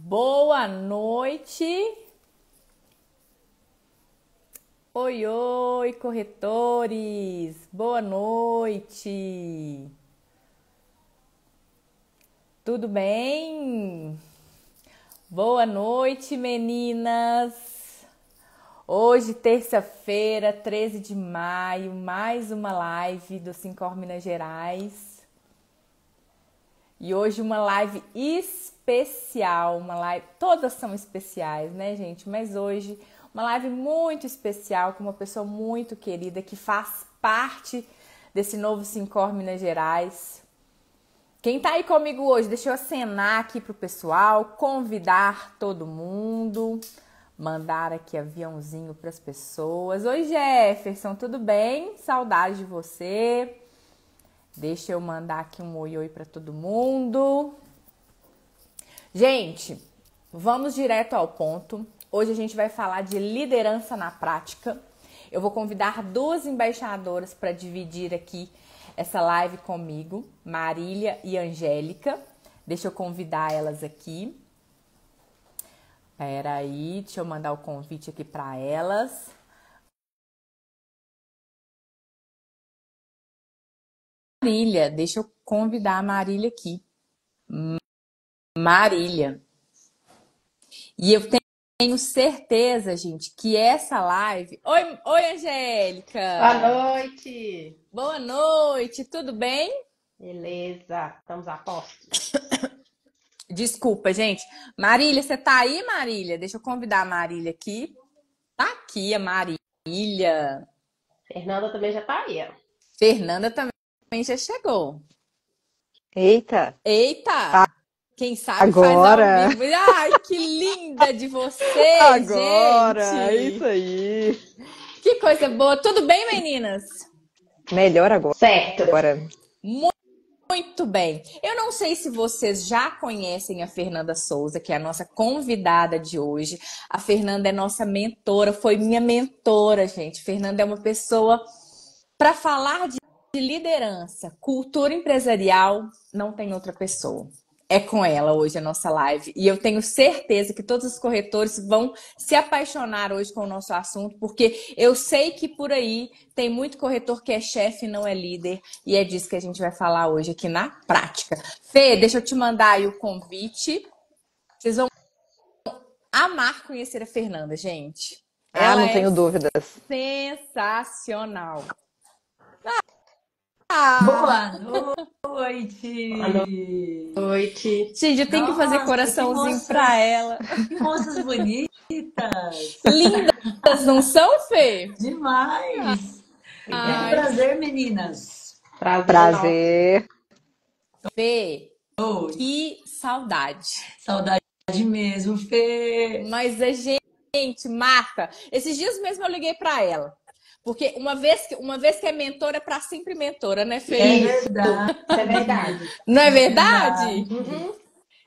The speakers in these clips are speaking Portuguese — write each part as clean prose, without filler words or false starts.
Boa noite. Oi, oi, corretores. Boa noite. Tudo bem? Boa noite, meninas. Hoje, terça-feira, 13 de maio, mais uma live do Sincor Minas Gerais. E hoje uma live especial, todas são especiais, né, gente? Mas hoje uma live muito especial com uma pessoa muito querida que faz parte desse novo Sincor Minas Gerais. Quem tá aí comigo hoje, deixa eu acenar aqui pro pessoal, convidar todo mundo, mandar aqui aviãozinho pras pessoas. Oi, Jefferson, tudo bem? Saudade de você. Deixa eu mandar aqui um oi para todo mundo. Gente, vamos direto ao ponto. Hoje a gente vai falar de liderança na prática. Eu vou convidar duas embaixadoras para dividir aqui essa live comigo, Marília e Angélica. Deixa eu convidar elas aqui. Peraí, deixa eu mandar o convite aqui para elas. Marília, deixa eu convidar a Marília aqui. Marília. E eu tenho certeza, gente, que essa live... Oi, Angélica! Boa noite! Boa noite, tudo bem? Beleza, estamos a postos. Desculpa, gente. Marília, você tá aí, Marília? Deixa eu convidar a Marília aqui. Tá aqui a Marília. Fernanda também já tá aí, ó. Fernanda também já chegou. Eita! Eita! Quem sabe faz Agora! ao vivo. Ai, que linda de você, Agora! gente! Isso aí! Que coisa boa. Tudo bem, meninas? Melhor agora. Certo. Muito bem. Eu não sei se vocês já conhecem a Fernanda Souza, que é a nossa convidada de hoje. A Fernanda é nossa mentora, foi minha mentora, gente. Fernanda é uma pessoa para falar de liderança, cultura empresarial, não tem outra pessoa. É com ela hoje a nossa live. E eu tenho certeza que todos os corretores vão se apaixonar hoje com o nosso assunto, porque eu sei que por aí tem muito corretor que é chefe e não é líder. E é disso que a gente vai falar hoje aqui na prática. Fê, deixa eu te mandar aí o convite. Vocês vão amar conhecer a Fernanda, gente. Ela Não é tenho dúvidas. sensacional. Boa noite! Boa noite. Gente, eu tenho que fazer Nossa, coraçãozinho pra ela. que moças bonitas! Lindas, não são, Fê? Demais! É um Ai, prazer, meninas. Prazer. Fê, Oi, que saudade. saudade mesmo, Fê. Mas a gente, Marta, esses dias mesmo eu liguei pra ela. Porque uma vez que é mentora, é pra sempre mentora, né, Fê? É Isso, verdade. isso é verdade. Não é verdade? Uhum.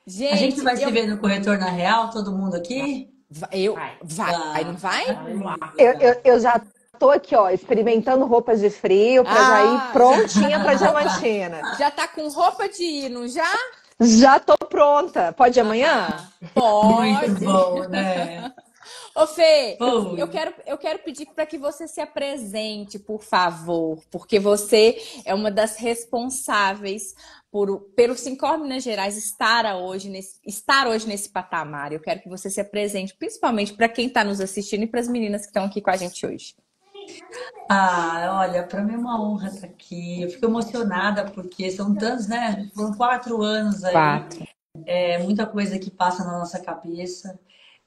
A gente Gente, vai se ver no Corretor na Real, todo mundo aqui? vai, não vai? Vamos lá. Eu já tô aqui, ó, experimentando roupas de frio pra já ir prontinha pra Diamantina. Já tá com roupa de hino, já? Já tô pronta. Pode ir amanhã? Pode. Muito bom, né? Ô, Fê, Oi. eu quero pedir para que você se apresente, por favor, porque você é uma das responsáveis pelo Sincor Minas Gerais estar hoje nesse patamar. Eu quero que você se apresente, principalmente para quem está nos assistindo e para as meninas que estão aqui com a gente hoje. Olha, para mim é uma honra estar aqui. Eu fico emocionada porque são tantos, né? Foram 4 anos aí. 4. É muita coisa que passa na nossa cabeça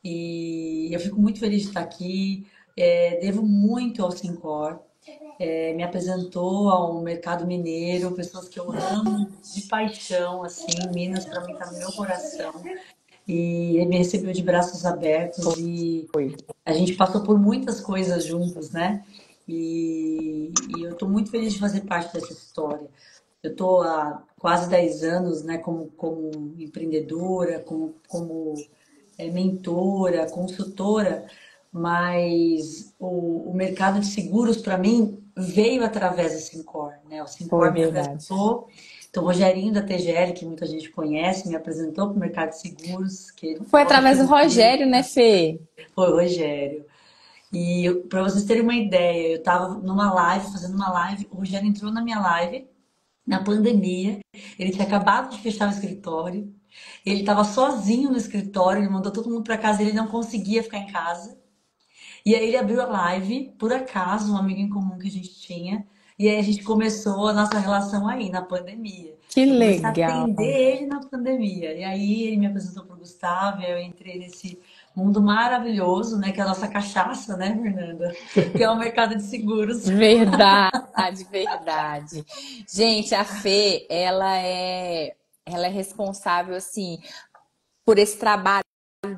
e eu fico muito feliz de estar aqui. Devo muito ao Sincor. Me apresentou ao mercado mineiro, pessoas que eu amo de paixão, assim, Minas para mim tá no meu coração. E ele me recebeu de braços abertos e a gente passou por muitas coisas juntos, né? E eu estou muito feliz de fazer parte dessa história. Eu estou há quase 10 anos, né, como empreendedora, como mentora, consultora, mas o mercado de seguros, para mim, veio através do Sincor, né? O Foi Sincor me verdade. apresentou Então, o Rogerinho da TGL, que muita gente conhece, me apresentou para o mercado de seguros, que Foi é através do Rogério, né, Fê? foi o Rogério. E para vocês terem uma ideia, eu estava numa live, fazendo uma live, o Rogério entrou na minha live na pandemia, ele tinha acabado de fechar o escritório, ele estava sozinho no escritório, ele mandou todo mundo para casa, ele não conseguia ficar em casa. E aí ele abriu a live, por acaso, um amigo em comum que a gente tinha, e aí a gente começou a nossa relação aí, na pandemia. Que Eu comecei a legal. atender ele na pandemia. E aí ele me apresentou para o Gustavo, e eu entrei nesse mundo maravilhoso, né? Que é a nossa cachaça, né, Fernanda? Que é o mercado de seguros. Verdade, verdade. Gente, a Fê, ela é responsável, assim, por esse trabalho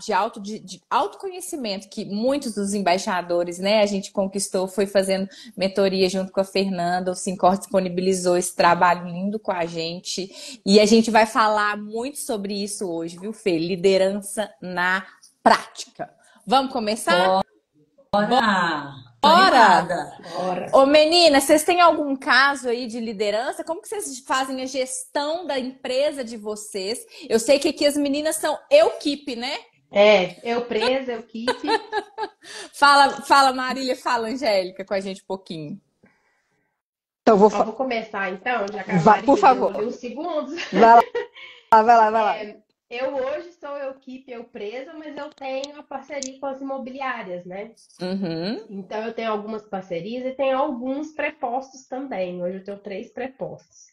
de autoconhecimento que muitos dos embaixadores, né, a gente conquistou, foi fazendo mentoria junto com a Fernanda, o Sincor disponibilizou esse trabalho lindo com a gente, e a gente vai falar muito sobre isso hoje, viu, Fê? Liderança na prática. Vamos começar? Bora! Tô Bora! animada. Bora. Ô, meninas, vocês têm algum caso aí de liderança? Como que vocês fazem a gestão da empresa de vocês? Eu sei que aqui as meninas são equipe, né? Eu presa, eu keep. Fala, Marília, fala, Angélica, com a gente um pouquinho. Então, Ó, vou começar então, já que a por Marília deu favor. ali uns segundos. Vai lá, vai lá, vai lá. Eu hoje sou eu keep, eu presa, mas eu tenho a parceria com as imobiliárias, né? Uhum. Então eu tenho algumas parcerias e tenho alguns prepostos também. Hoje eu tenho 3 prepostos.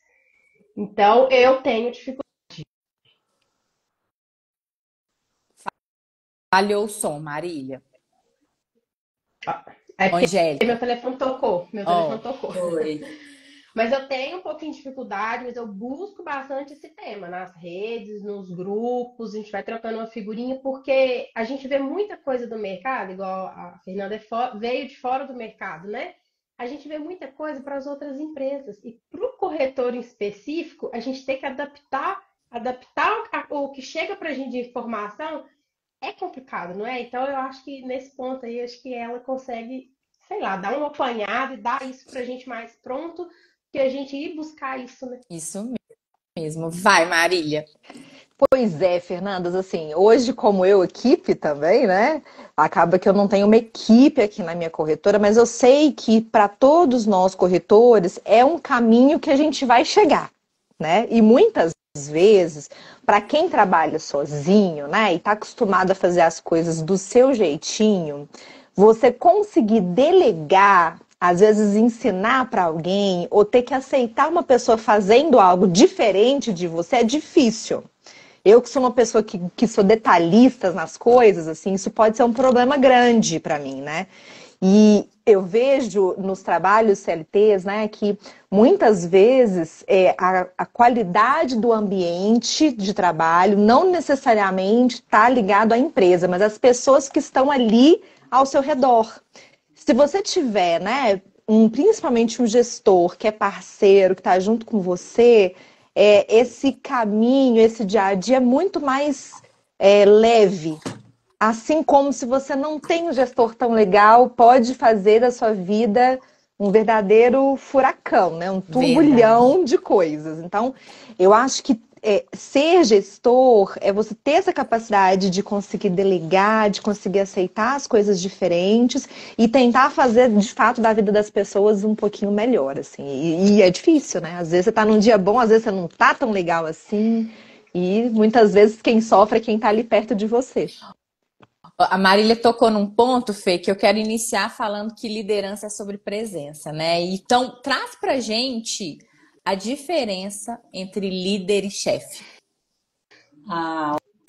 Então eu tenho dificuldade. Falhou o som, Marília. É porque Angélica. meu telefone tocou. Meu telefone tocou. Oi. Mas eu tenho um pouquinho de dificuldade, mas eu busco bastante esse tema nas redes, nos grupos, a gente vai trocando uma figurinha, porque a gente vê muita coisa do mercado, igual a Fernanda veio de fora do mercado, né? A gente vê muita coisa para as outras empresas. E para o corretor em específico, a gente tem que adaptar o que chega para a gente de informação é complicado, não é? Então eu acho que nesse ponto aí, acho que ela consegue, sei lá, dar uma apanhada e dar isso para a gente mais pronto que a gente ir buscar isso, né? Isso mesmo. Vai, Marília. Pois é, Fernandas, assim, hoje como eu, equipe também, né? Acaba que eu não tenho uma equipe aqui na minha corretora, mas eu sei que para todos nós corretores é um caminho que a gente vai chegar, né? E muitas vezes, para quem trabalha sozinho, né, e está acostumado a fazer as coisas do seu jeitinho, você conseguir delegar, às vezes ensinar para alguém, ou ter que aceitar uma pessoa fazendo algo diferente de você é difícil. Eu que sou uma pessoa que sou detalhista nas coisas, assim, isso pode ser um problema grande para mim, né? E eu vejo nos trabalhos CLTs, né, que muitas vezes a qualidade do ambiente de trabalho não necessariamente está ligado à empresa, mas às pessoas que estão ali ao seu redor. Se você tiver, né, principalmente um gestor que é parceiro, que está junto com você, esse caminho, esse dia a dia é muito mais leve. Assim como se você não tem um gestor tão legal, pode fazer da sua vida um verdadeiro furacão, né? Um turbulhão de coisas. Então, eu acho que ser gestor é você ter essa capacidade de conseguir delegar, de conseguir aceitar as coisas diferentes e tentar fazer, de fato, da vida das pessoas um pouquinho melhor, assim. E é difícil, né? Às vezes você tá num dia bom, às vezes você não tá tão legal assim. E muitas vezes quem sofre é quem tá ali perto de você. A Marília tocou num ponto, Fê, que eu quero iniciar falando que liderança é sobre presença, né? Então, traz pra gente a diferença entre líder e chefe.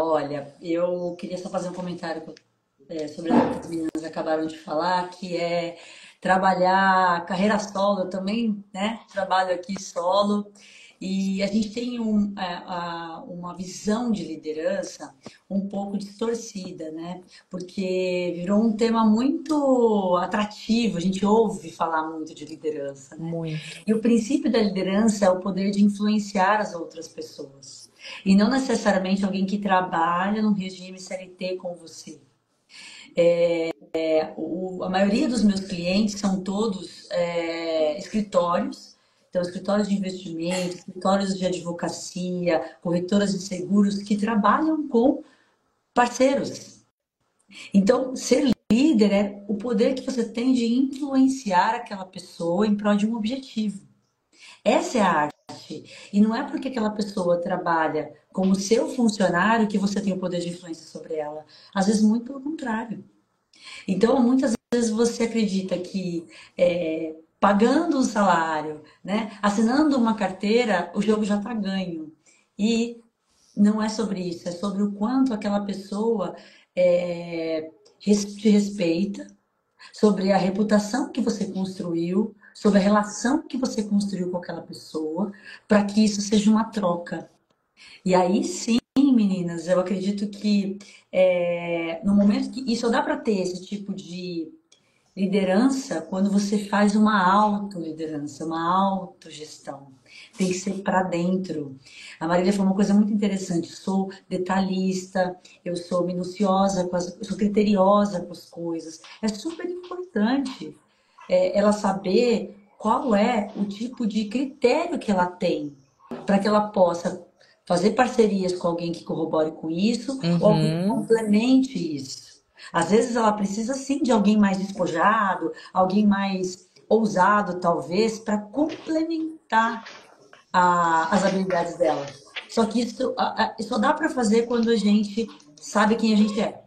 Olha, eu queria só fazer um comentário sobre o que as meninas acabaram de falar, que é trabalhar carreira solo. Eu também, né, trabalho aqui solo. E a gente tem uma visão de liderança um pouco distorcida, né? Porque virou um tema muito atrativo, a gente ouve falar muito de liderança, né? Muito. E o princípio da liderança é o poder de influenciar as outras pessoas. E não necessariamente alguém que trabalha num regime CLT com você. A maioria dos meus clientes são todos escritórios. Então, escritórios de investimento, escritórios de advocacia, corretoras de seguros que trabalham com parceiros. Então, ser líder é o poder que você tem de influenciar aquela pessoa em prol de um objetivo. Essa é a arte. E não é porque aquela pessoa trabalha como seu funcionário que você tem o poder de influência sobre ela. Às vezes, muito pelo contrário. Então, muitas vezes você acredita que pagando um salário, né, assinando uma carteira, o jogo já está ganho. E não é sobre isso, é sobre o quanto aquela pessoa te respeita, sobre a reputação que você construiu, sobre a relação que você construiu com aquela pessoa, para que isso seja uma troca. E aí sim, meninas, eu acredito que no momento que. E só dá para ter esse tipo de liderança quando você faz uma autoliderança, uma autogestão. Tem que ser para dentro. A Marília falou uma coisa muito interessante. Eu sou detalhista, eu sou minuciosa, eu sou criteriosa com as coisas. É super importante ela saber qual é o tipo de critério que ela tem para que ela possa fazer parcerias com alguém que corrobore com isso ou alguém que complemente isso. Às vezes ela precisa sim de alguém mais despojado, alguém mais ousado, talvez, para complementar as habilidades dela. Só que isso só dá para fazer quando a gente sabe quem a gente é.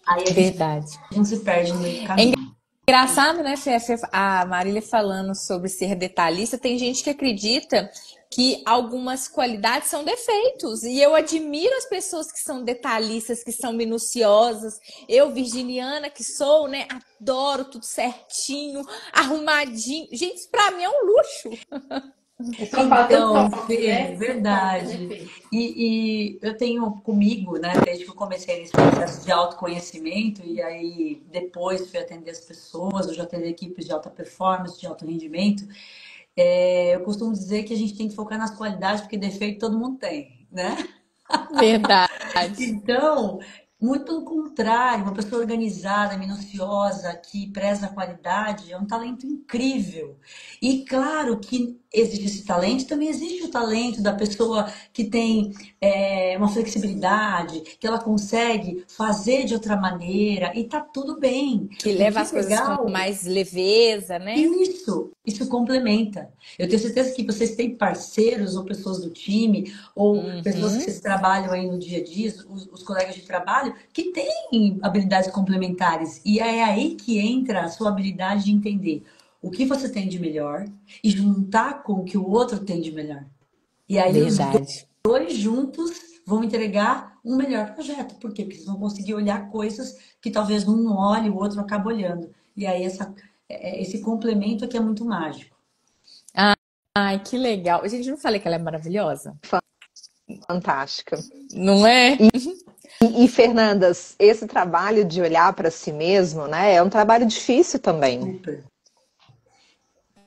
Aí a gente Verdade. não se perde no meio do É caminho. engraçado, né, Fê? A Marília falando sobre ser detalhista. Tem gente que acredita que algumas qualidades são defeitos. E eu admiro as pessoas que são detalhistas, que são minuciosas. Eu, virginiana que sou, né, adoro tudo certinho, arrumadinho. Gente, isso pra mim é um luxo. Só falta o Então, toque, Fê, né? verdade. E eu tenho comigo, né, desde que eu comecei nesse processo de autoconhecimento, e aí depois fui atender as pessoas, eu já atendi equipes de alta performance, de alto rendimento. Eu costumo dizer que a gente tem que focar nas qualidades, porque defeito todo mundo tem, né? Verdade. Então, muito pelo contrário, uma pessoa organizada, minuciosa, que preza a qualidade, é um talento incrível. E claro que existe esse talento, também existe o talento da pessoa que tem uma flexibilidade, que ela consegue fazer de outra maneira, e tá tudo bem. Que O leva que é as coisas com legal. mais leveza, né? Isso complementa. Eu tenho certeza que vocês têm parceiros ou pessoas do time, ou pessoas que vocês trabalham aí no dia a dia, os colegas de trabalho, que têm habilidades complementares. E é aí que entra a sua habilidade de entender o que você tem de melhor e juntar com o que o outro tem de melhor. E aí os Verdade. dois juntos vão entregar um melhor projeto. Por quê? Porque vocês vão conseguir olhar coisas que talvez um não olhe, o outro acaba olhando. E aí esse complemento aqui é muito mágico. Ai, que legal. Gente, não falei que ela é maravilhosa? Fantástica. Não é? E, Fernandas, esse trabalho de olhar para si mesmo, né, é um trabalho difícil também. Super.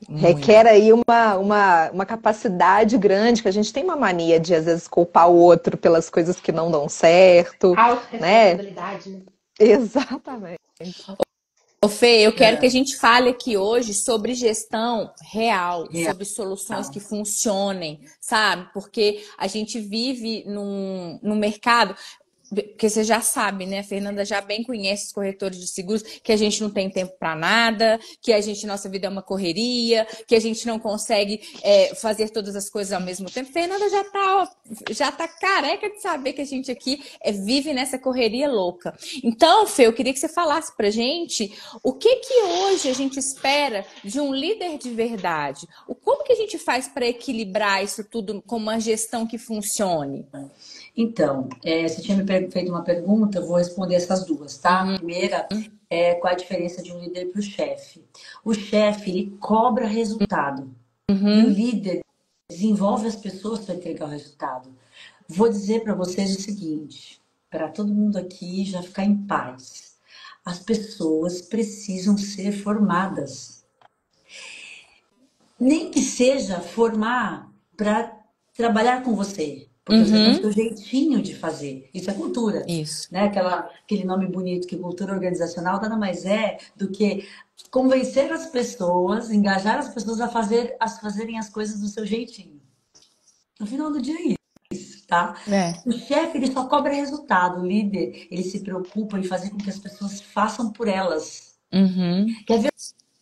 Requer aí uma capacidade grande, que a gente tem uma mania de, às vezes, culpar o outro pelas coisas que não dão certo, né? Autoresponsabilidade, né? Exatamente. Ô, Fê, eu quero que a gente fale aqui hoje sobre gestão real, Real. sobre soluções que funcionem, sabe? Porque a gente vive num mercado. Porque você já sabe, né? A Fernanda já bem conhece os corretores de seguros, que a gente não tem tempo para nada, que nossa vida é uma correria, que a gente não consegue fazer todas as coisas ao mesmo tempo. Fernanda já tá careca de saber que a gente aqui vive nessa correria louca. Então, Fê, eu queria que você falasse pra gente o que hoje a gente espera de um líder de verdade. Como que a gente faz para equilibrar isso tudo com uma gestão que funcione? Então, você tinha me feito uma pergunta, eu vou responder essas duas, tá? A primeira qual a diferença de um líder para o chefe? O chefe, ele cobra resultado. E o líder desenvolve as pessoas para entregar o resultado. Vou dizer para vocês o seguinte, para todo mundo aqui já ficar em paz. As pessoas precisam ser formadas. Nem que seja formar para trabalhar com você. Porque você tem o seu jeitinho de fazer. Isso é cultura. Isso. Né? Aquele nome bonito que cultura organizacional nada mais é do que convencer as pessoas, engajar as pessoas a fazerem as coisas do seu jeitinho. No final do dia é isso, tá? É. O chefe, ele só cobra resultado. O líder, ele se preocupa em fazer com que as pessoas façam por elas. Quer ver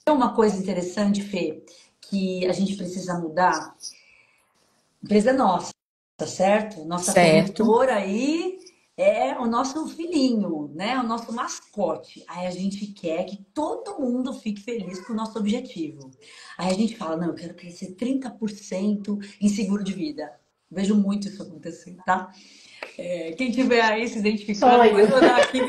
uma coisa interessante, Fê, que a gente precisa mudar? A empresa é nossa, tá certo? Nossa corretora aí é o nosso filhinho, né? O nosso mascote. Aí a gente quer que todo mundo fique feliz com o nosso objetivo. Aí a gente fala, não, eu quero crescer 30% em seguro de vida. Vejo muito isso acontecer, tá? Quem tiver aí se identificando, pode mandar aqui.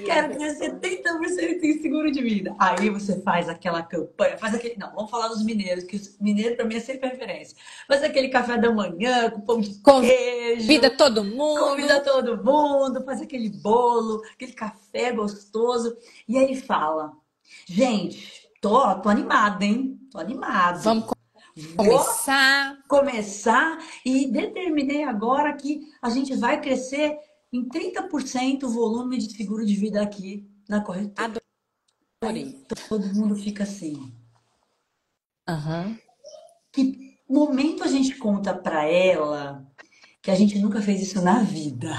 Quero crescer 30% em seguro de vida. Aí você faz aquela campanha, faz aquele. Não, vamos falar dos mineiros, que os mineiros pra mim é sempre referência. Faz aquele café da manhã com pão de queijo. Convida todo mundo. Convida todo mundo, faz aquele bolo, aquele café gostoso. E aí fala: gente, tô animada, hein? Tô animada. Vamos começar e determinei agora que a gente vai crescer em 30% o volume de seguro de vida aqui na corretora. Adorei. Todo mundo fica assim. Uhum. Que momento a gente conta pra ela que a gente nunca fez isso na vida?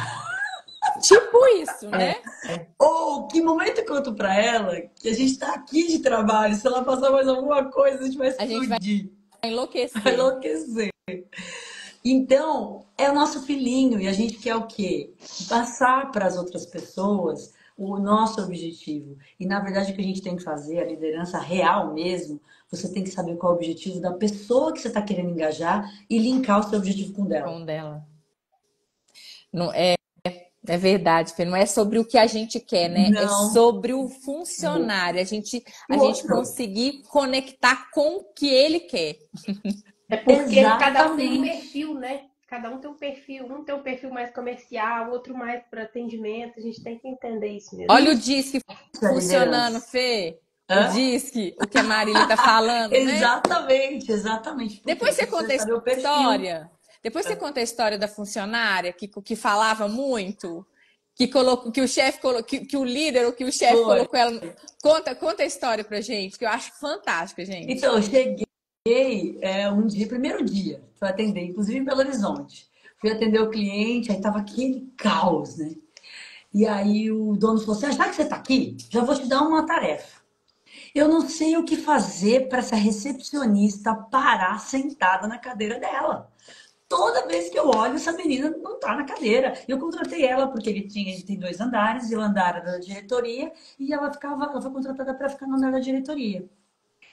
Tipo isso, né? Ou que momento eu conto pra ela que a gente tá aqui de trabalho, se ela passar mais alguma coisa, a gente vai explodir. A gente vai enlouquecer. Vai enlouquecer. Então, é o nosso filhinho e a gente quer o quê? Passar para as outras pessoas o nosso objetivo. E na verdade o que a gente tem que fazer, a liderança real mesmo, você tem que saber qual é o objetivo da pessoa que você está querendo engajar e linkar o seu objetivo com dela. Com dela. Não é verdade, Fê. Não é sobre o que a gente quer, né? Não. É sobre o funcionário. A gente conseguir conectar com o que ele quer. É porque cada um tem um perfil, né? Cada um tem um perfil. Um tem um perfil mais comercial, outro mais para atendimento. A gente tem que entender isso mesmo. Olha o Disque funcionando, Fê. O Disque, o que a Marília tá falando, né? Exatamente. Depois você conta a história. Depois você conta a história da funcionária que falava muito, que o chefe colocou, que o líder ou que o chefe colocou ela. Conta a história pra gente, que eu acho fantástica, gente. Então, eu cheguei primeiro dia, fui atender, inclusive em Belo Horizonte. Fui atender o cliente, aí tava aquele caos, né? E aí o dono falou assim: já que você tá aqui, já vou te dar uma tarefa. Eu não sei o que fazer para essa recepcionista parar sentada na cadeira dela. Toda vez que eu olho, essa menina não tá na cadeira. Eu contratei ela porque a gente tem 2 andares, e o andar era da diretoria, e ela foi contratada para ficar no andar da diretoria.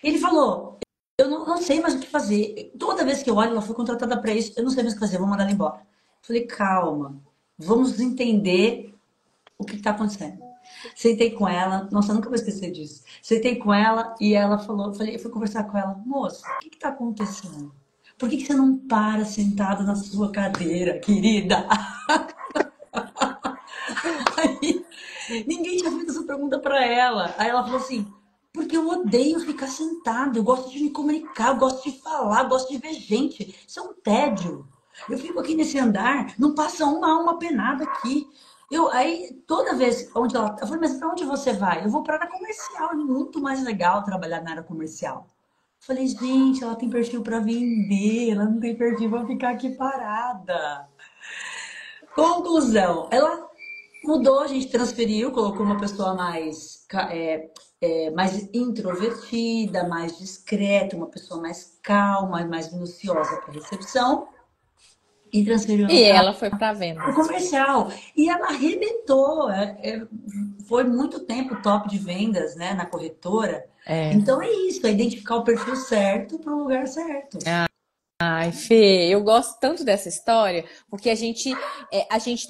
Ele falou: eu não sei mais o que fazer. Toda vez que eu olho, ela foi contratada para isso, eu não sei mais o que fazer, vou mandar ela embora. Eu falei: calma, vamos entender o que está acontecendo. Sentei com ela, nossa, eu nunca vou esquecer disso. Sentei com ela e ela falou, eu fui conversar com ela: moça, o que está acontecendo? Por que você não para sentada na sua cadeira, querida? Aí, ninguém tinha feito essa pergunta para ela. Aí ela falou assim: porque eu odeio ficar sentada, eu gosto de me comunicar, eu gosto de falar, eu gosto de ver gente. Isso é um tédio. Eu fico aqui nesse andar, não passa uma alma penada aqui. Aí, toda vez onde ela... Eu falei: mas pra onde você vai? Eu vou para a área comercial, é muito mais legal trabalhar na área comercial. Eu falei: gente, ela tem perfil para vender, ela não tem perfil para ficar aqui parada. Conclusão, ela mudou, a gente transferiu, colocou uma pessoa mais introvertida, mais discreta, uma pessoa mais calma, mais minuciosa para recepção. E transferiu ela foi para venda. O comercial. E ela arrebentou. Foi muito tempo top de vendas, né, na corretora. Então é isso, é identificar o perfil certo para o lugar certo. Ai, Fê, eu gosto tanto dessa história, porque a gente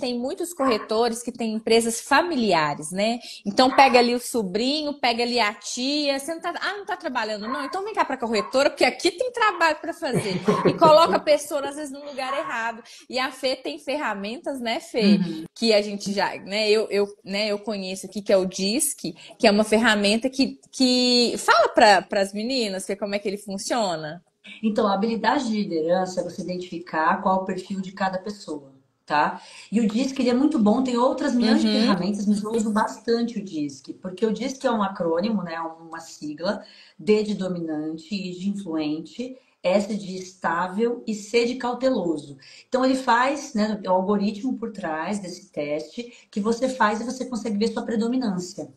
tem muitos corretores que têm empresas familiares, né? Então pega ali o sobrinho, pega ali a tia, você não tá trabalhando não? Então vem cá pra corretora, porque aqui tem trabalho para fazer. E coloca a pessoa, às vezes, no lugar errado. E a Fê tem ferramentas, né, Fê? Que a gente já, né, eu conheço aqui, que é o Disque, que é uma ferramenta que fala para as meninas, Fê, como é que ele funciona. Então, a habilidade de liderança é você identificar qual é o perfil de cada pessoa, tá? E o DISC, ele é muito bom, tem outras milhões de Uhum. ferramentas, mas eu uso bastante o DISC, porque o DISC é um acrônimo, né? Uma sigla, D de dominante, I de influente, S de estável e C de cauteloso. Então, ele faz, né, o algoritmo por trás desse teste que você faz e você consegue ver sua predominância.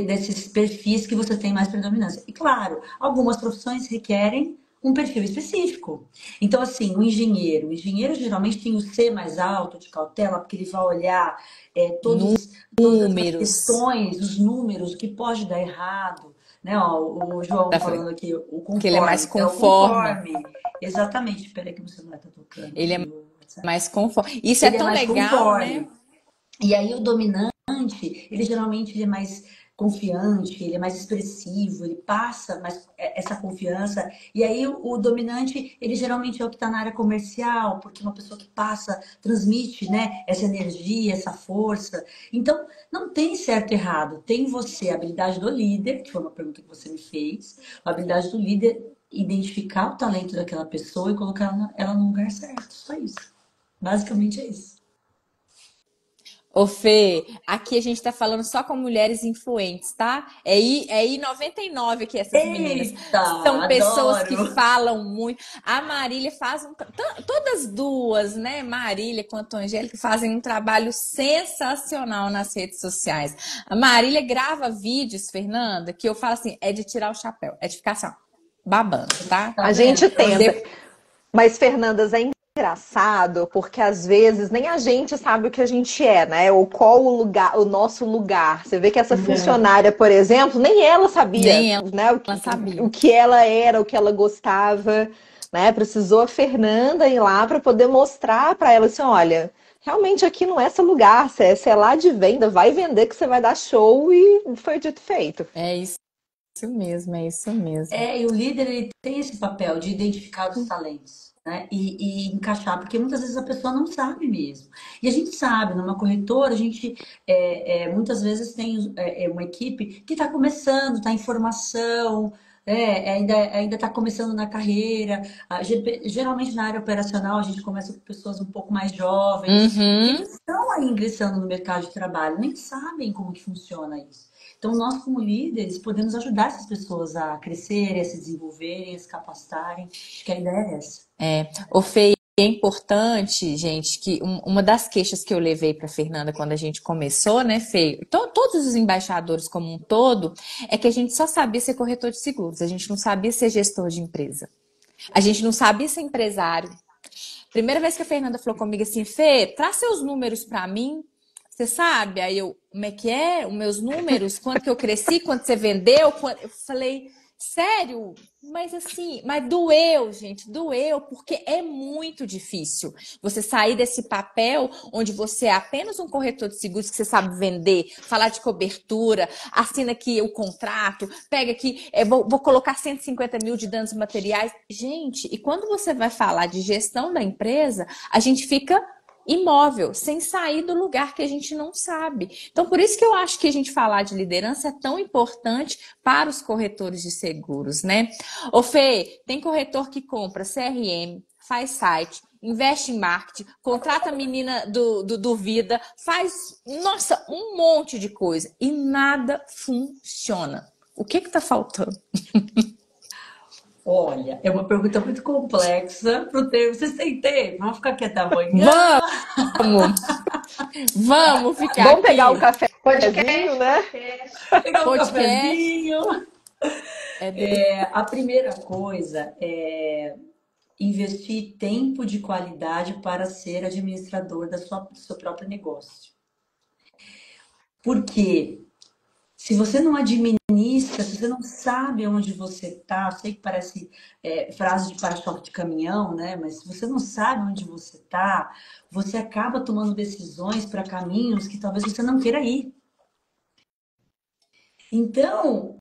Desses perfis que você tem mais predominância. E claro, algumas profissões requerem um perfil específico. Então, assim, o engenheiro geralmente tem o C mais alto de cautela, porque ele vai olhar todas essas Números. questões, os números, o que pode dar errado. Né? Ó, o João Tá, falando aqui, o que ele é mais conforme, é o conforme. conforme. Exatamente. Espera que o celular está tocando Ele aqui é o WhatsApp. mais conforme. Isso é Ele é tão mais legal, né? conforme. E aí o dominante, ele geralmente ele é mais confiante, ele é mais expressivo, ele passa mais essa confiança. E aí o dominante, ele geralmente é o que está na área comercial, porque é uma pessoa que passa, transmite, né, essa energia, essa força. Então, não tem certo e errado. Tem você, a habilidade do líder, que foi uma pergunta que você me fez, a habilidade do líder identificar o talento daquela pessoa e colocar ela no lugar certo. Só isso. Basicamente é isso. Ô, Fê, aqui a gente tá falando só com mulheres influentes, tá? É I 99 aqui, essas meninas. Eita, São pessoas que adoro! falam muito. A Marília faz todas duas, né? Marília quanto a Angélica fazem um trabalho sensacional nas redes sociais. A Marília grava vídeos, Fernanda, que eu falo assim, é de tirar o chapéu, é de ficar assim, ó, babando, tá? Tá A vendo? gente tenta. Mas, Fernandas, é engraçado porque às vezes nem a gente sabe o que a gente é, né? Ou qual o lugar, o nosso lugar. Você vê que essa Não. funcionária, por exemplo, nem ela sabia, Nem ela né? sabia. O que ela era, o que ela gostava, né? Precisou a Fernanda ir lá para poder mostrar para ela assim, olha, realmente aqui não é seu lugar, você é lá de venda, vai vender que você vai dar show e foi dito e feito. É isso mesmo, é isso mesmo. E o líder ele tem esse papel de identificar os talentos, né? E encaixar, porque muitas vezes a pessoa não sabe mesmo. E a gente sabe, numa corretora, a gente muitas vezes tem uma equipe que está começando, está em formação, ainda está começando na carreira. Geralmente na área operacional a gente começa com pessoas um pouco mais jovens, que Uhum. estão aí ingressando no mercado de trabalho, nem sabem como que funciona isso. Então, nós, como líderes, podemos ajudar essas pessoas a crescerem, a se desenvolverem, a se capacitarem. Acho que a ideia é essa. O Fê, é importante, gente, que uma das queixas que eu levei para Fernanda quando a gente começou, né, Fê? Todos os embaixadores como um todo, é que a gente só sabia ser corretor de seguros, a gente não sabia ser gestor de empresa, a gente não sabia ser empresário. Primeira vez que a Fernanda falou comigo assim, Fê, traz seus números para mim. Você sabe? Aí eu, como é que é? Os meus números, quanto que eu cresci, quanto você vendeu, eu falei, sério? Mas assim, mas doeu, gente, doeu, porque é muito difícil você sair desse papel onde você é apenas um corretor de seguros que você sabe vender, falar de cobertura, assina aqui o contrato, pega aqui, vou colocar 150 mil de danos materiais. Gente, e quando você vai falar de gestão da empresa, a gente fica imóvel, sem sair do lugar que a gente não sabe. Então, por isso que eu acho que a gente falar de liderança é tão importante para os corretores de seguros, né? Ô Fê, tem corretor que compra CRM, faz site, investe em marketing, contrata a menina do Vida, faz, nossa, um monte de coisa e nada funciona. O que tá faltando? Olha, é uma pergunta muito complexa para o tempo. Vocês têm tempo? Vamos ficar aqui até amanhã? Vamos! Vamos ficar Vamos pegar um aqui. cafezinho, Podcast, né? podcast. Pegar um Podcast. cafezinho. É desse... A primeira coisa é investir tempo de qualidade para ser administrador do seu próprio negócio. Porque se você não administra, se você não sabe onde você está, sei que parece frase de para-choque de caminhão, né? Mas se você não sabe onde você está, você acaba tomando decisões para caminhos que talvez você não queira ir. Então,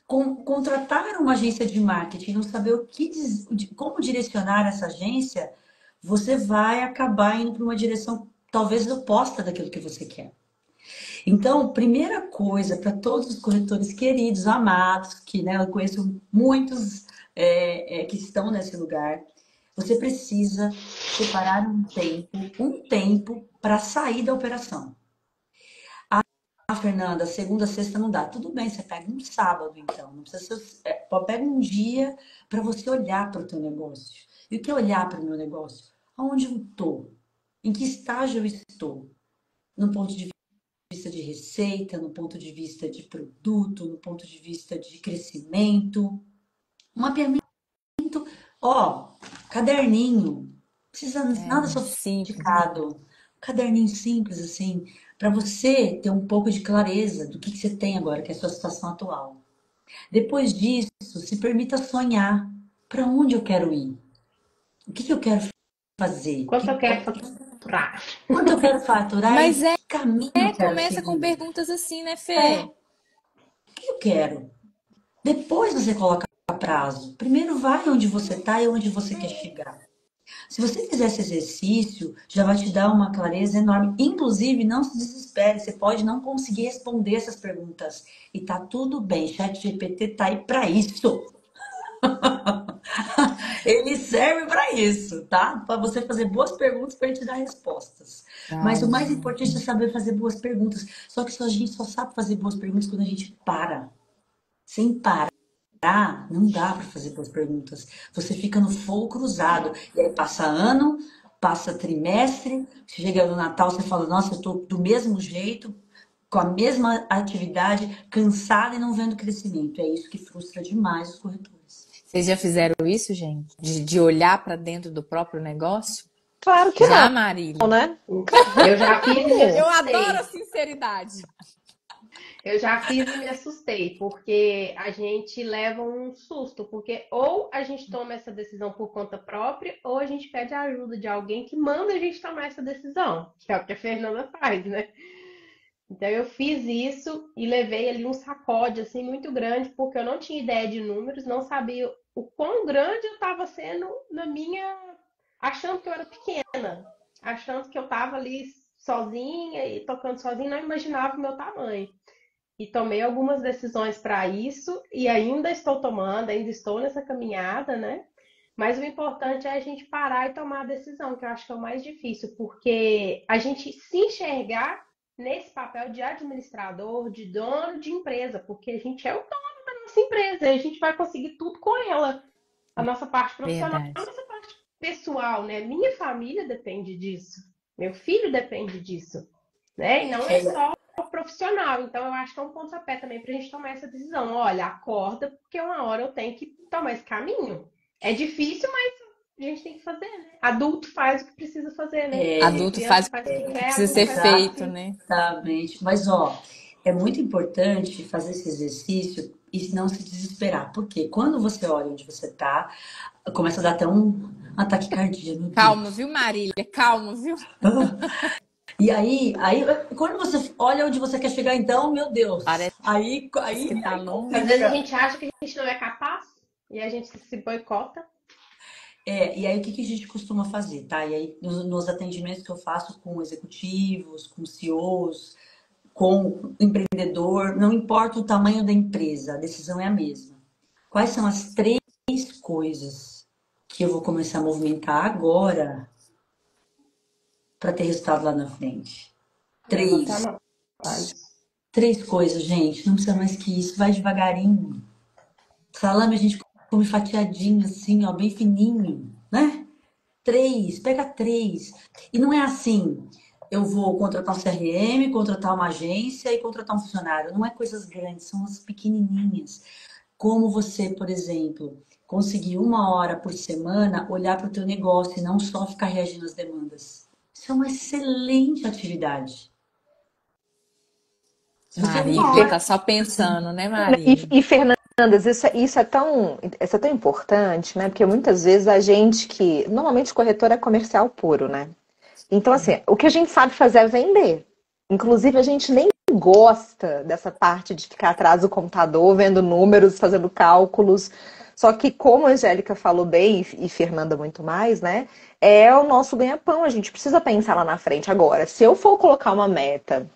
contratar uma agência de marketing, não saber como direcionar essa agência, você vai acabar indo para uma direção talvez oposta daquilo que você quer. Então, primeira coisa para todos os corretores queridos, amados, que né, eu conheço muitos que estão nesse lugar. Você precisa separar um tempo para sair da operação. Ah, Fernanda, segunda, sexta não dá. Tudo bem, você pega um sábado, então. Não precisa ser, pega um dia para você olhar para o teu negócio. E o que é olhar para o meu negócio? Aonde eu estou? Em que estágio eu estou? No ponto de vista de receita, no ponto de vista de produto, no ponto de vista de crescimento. Um mapeamento, ó, caderninho. Não precisa nada Simples. sofisticado. Caderninho simples, assim, para você ter um pouco de clareza do que você tem agora, que é a sua situação atual. Depois disso, se permita sonhar. Para onde eu quero ir? O que eu quero fazer? Quanto eu quero faturar? Quanto eu quero faturar e Mas que caminho eu quero começa com seguir? perguntas assim, né, É, Fê? o que eu quero? Depois você coloca prazo. Primeiro vai onde você está e onde você quer chegar. Se você fizer esse exercício, já vai te dar uma clareza enorme. Inclusive, não se desespere, você pode não conseguir responder essas perguntas. E tá tudo bem, ChatGPT tá aí para isso. Ele serve para isso, tá? Para você fazer boas perguntas para ele te dar respostas. Mas o mais importante é saber fazer boas perguntas. Só que a gente só sabe fazer boas perguntas quando a gente para. Sem parar, não dá para fazer boas perguntas. Você fica no fogo cruzado. E aí passa ano, passa trimestre, chega no Natal, você fala, nossa, eu tô do mesmo jeito, com a mesma atividade, cansada e não vendo crescimento. É isso que frustra demais os corretores. Vocês já fizeram isso, gente? De olhar para dentro do próprio negócio? Claro que Já, não, Marília? né? Eu já fiz e me Eu assustei. adoro a sinceridade. Eu já fiz e me assustei, porque a gente leva um susto, porque ou a gente toma essa decisão por conta própria, ou a gente pede a ajuda de alguém que manda a gente tomar essa decisão, que é o que a Fernanda faz, né? Então eu fiz isso e levei ali um sacode assim muito grande, porque eu não tinha ideia de números, não sabia o quão grande eu estava sendo na minha, achando que eu era pequena, achando que eu estava ali sozinha e tocando sozinha, não imaginava o meu tamanho. E tomei algumas decisões para isso e ainda estou tomando, ainda estou nessa caminhada, né? Mas o importante é a gente parar e tomar a decisão, que eu acho que é o mais difícil, porque a gente se enxergar nesse papel de administrador, de dono de empresa, porque a gente é o dono da nossa empresa, e a gente vai conseguir tudo com ela. A nossa parte profissional, a Verdade. nossa parte pessoal, né? Minha família depende disso, meu filho depende disso, né? E não é só profissional. Então, eu acho que é um pontapé também para a gente tomar essa decisão. Olha, acorda, porque uma hora eu tenho que tomar esse caminho. É difícil, mas a gente tem que fazer, né? Adulto faz o que precisa fazer, né? Adulto faz Criança o faz o que que quer, precisa adulto ser faz o que feito, precisa. né? Exatamente. Mas, ó, é muito importante fazer esse exercício e não se desesperar. Porque quando você olha onde você está, começa a dar até um ataque cardíaco, meu Calma, Deus. viu, Marília? Calma, viu? E aí, quando você olha onde você quer chegar, então, meu Deus, Parece que aí, tá aí longe. Às vezes a complica. gente acha que a gente não é capaz e a gente se boicota. E aí o que a gente costuma fazer, tá? E aí nos atendimentos que eu faço com executivos, com CEOs, com empreendedor, não importa o tamanho da empresa, a decisão é a mesma. Quais são as três coisas que eu vou começar a movimentar agora para ter resultado lá na frente? Eu vou até Três. anotar isso. Três coisas, gente. Não precisa mais que isso. Vai devagarinho. Salame a gente come fatiadinho, assim, ó, bem fininho, né? Três, pega três. E não é assim, eu vou contratar um CRM, contratar uma agência e contratar um funcionário. Não é coisas grandes, são as pequenininhas. Como você, por exemplo, conseguir uma hora por semana olhar para o teu negócio e não só ficar reagindo às demandas. Isso é uma excelente atividade. Se você uma Marília hora... tá só pensando, né, E, Marília? e Fernandas, isso é tão importante, né? Porque muitas vezes a gente que. Normalmente o corretor é comercial puro, né? Então, assim, o que a gente sabe fazer é vender. Inclusive, a gente nem gosta dessa parte de ficar atrás do computador, vendo números, fazendo cálculos. Só que, como a Angélica falou bem, e Fernanda muito mais, né? É o nosso ganha-pão. A gente precisa pensar lá na frente. Agora, se eu for colocar uma meta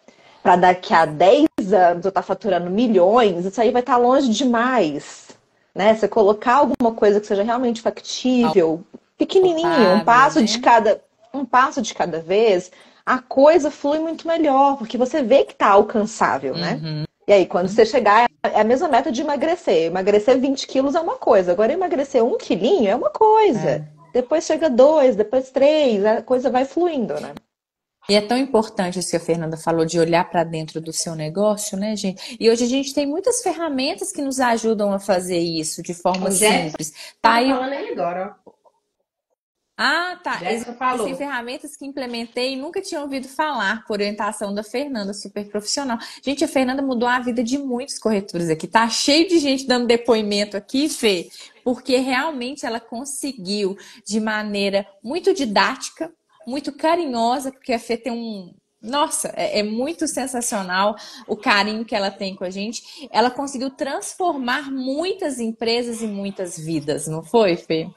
para daqui a 10 anos eu estar faturando milhões, isso aí vai estar longe demais. né? Você colocar alguma coisa que seja realmente factível, pequenininho, Palpável, né? um passo de cada vez, a coisa flui muito melhor, porque você vê que está alcançável, né? Uhum. E aí, quando você chegar, é a mesma meta de emagrecer. Emagrecer 20 quilos é uma coisa, agora emagrecer 1 quilinho é uma coisa. É. Depois chega 2, depois 3, a coisa vai fluindo, né? E é tão importante isso que a Fernanda falou, de olhar para dentro do seu negócio, né, gente? E hoje a gente tem muitas ferramentas que nos ajudam a fazer isso de forma O Jefferson simples. Tá estava aí. falando aí agora, ó. Ah, tá. Jefferson Existem falou. ferramentas que implementei e nunca tinha ouvido falar, por orientação da Fernanda, super profissional. Gente, a Fernanda mudou a vida de muitos corretores aqui. Tá cheio de gente dando depoimento aqui, Fê, porque realmente ela conseguiu, de maneira muito didática, muito carinhosa, porque a Fê tem um. Nossa, é muito sensacional o carinho que ela tem com a gente. Ela conseguiu transformar muitas empresas e muitas vidas, não foi, Fê?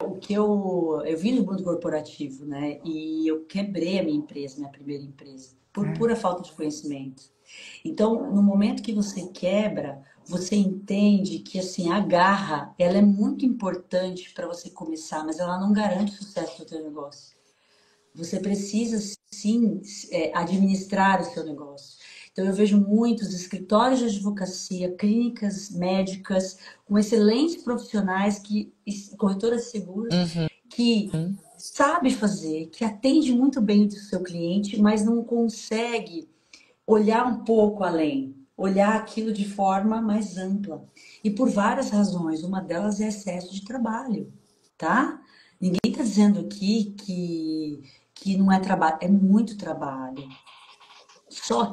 O que eu vim do mundo corporativo, né? E eu quebrei a minha empresa, minha primeira empresa, por pura falta de conhecimento. Então, no momento que você quebra, você entende que assim a garra, ela é muito importante para você começar, mas ela não garante o sucesso do teu negócio. Você precisa sim administrar o seu negócio. Então eu vejo muitos escritórios de advocacia, clínicas médicas com excelentes profissionais corretoras de seguros que sabe fazer, que atende muito bem o seu cliente, mas não consegue olhar um pouco além, olhar aquilo de forma mais ampla. E por várias razões, uma delas é excesso de trabalho, tá? Ninguém está dizendo aqui que não é trabalho, é muito trabalho. Só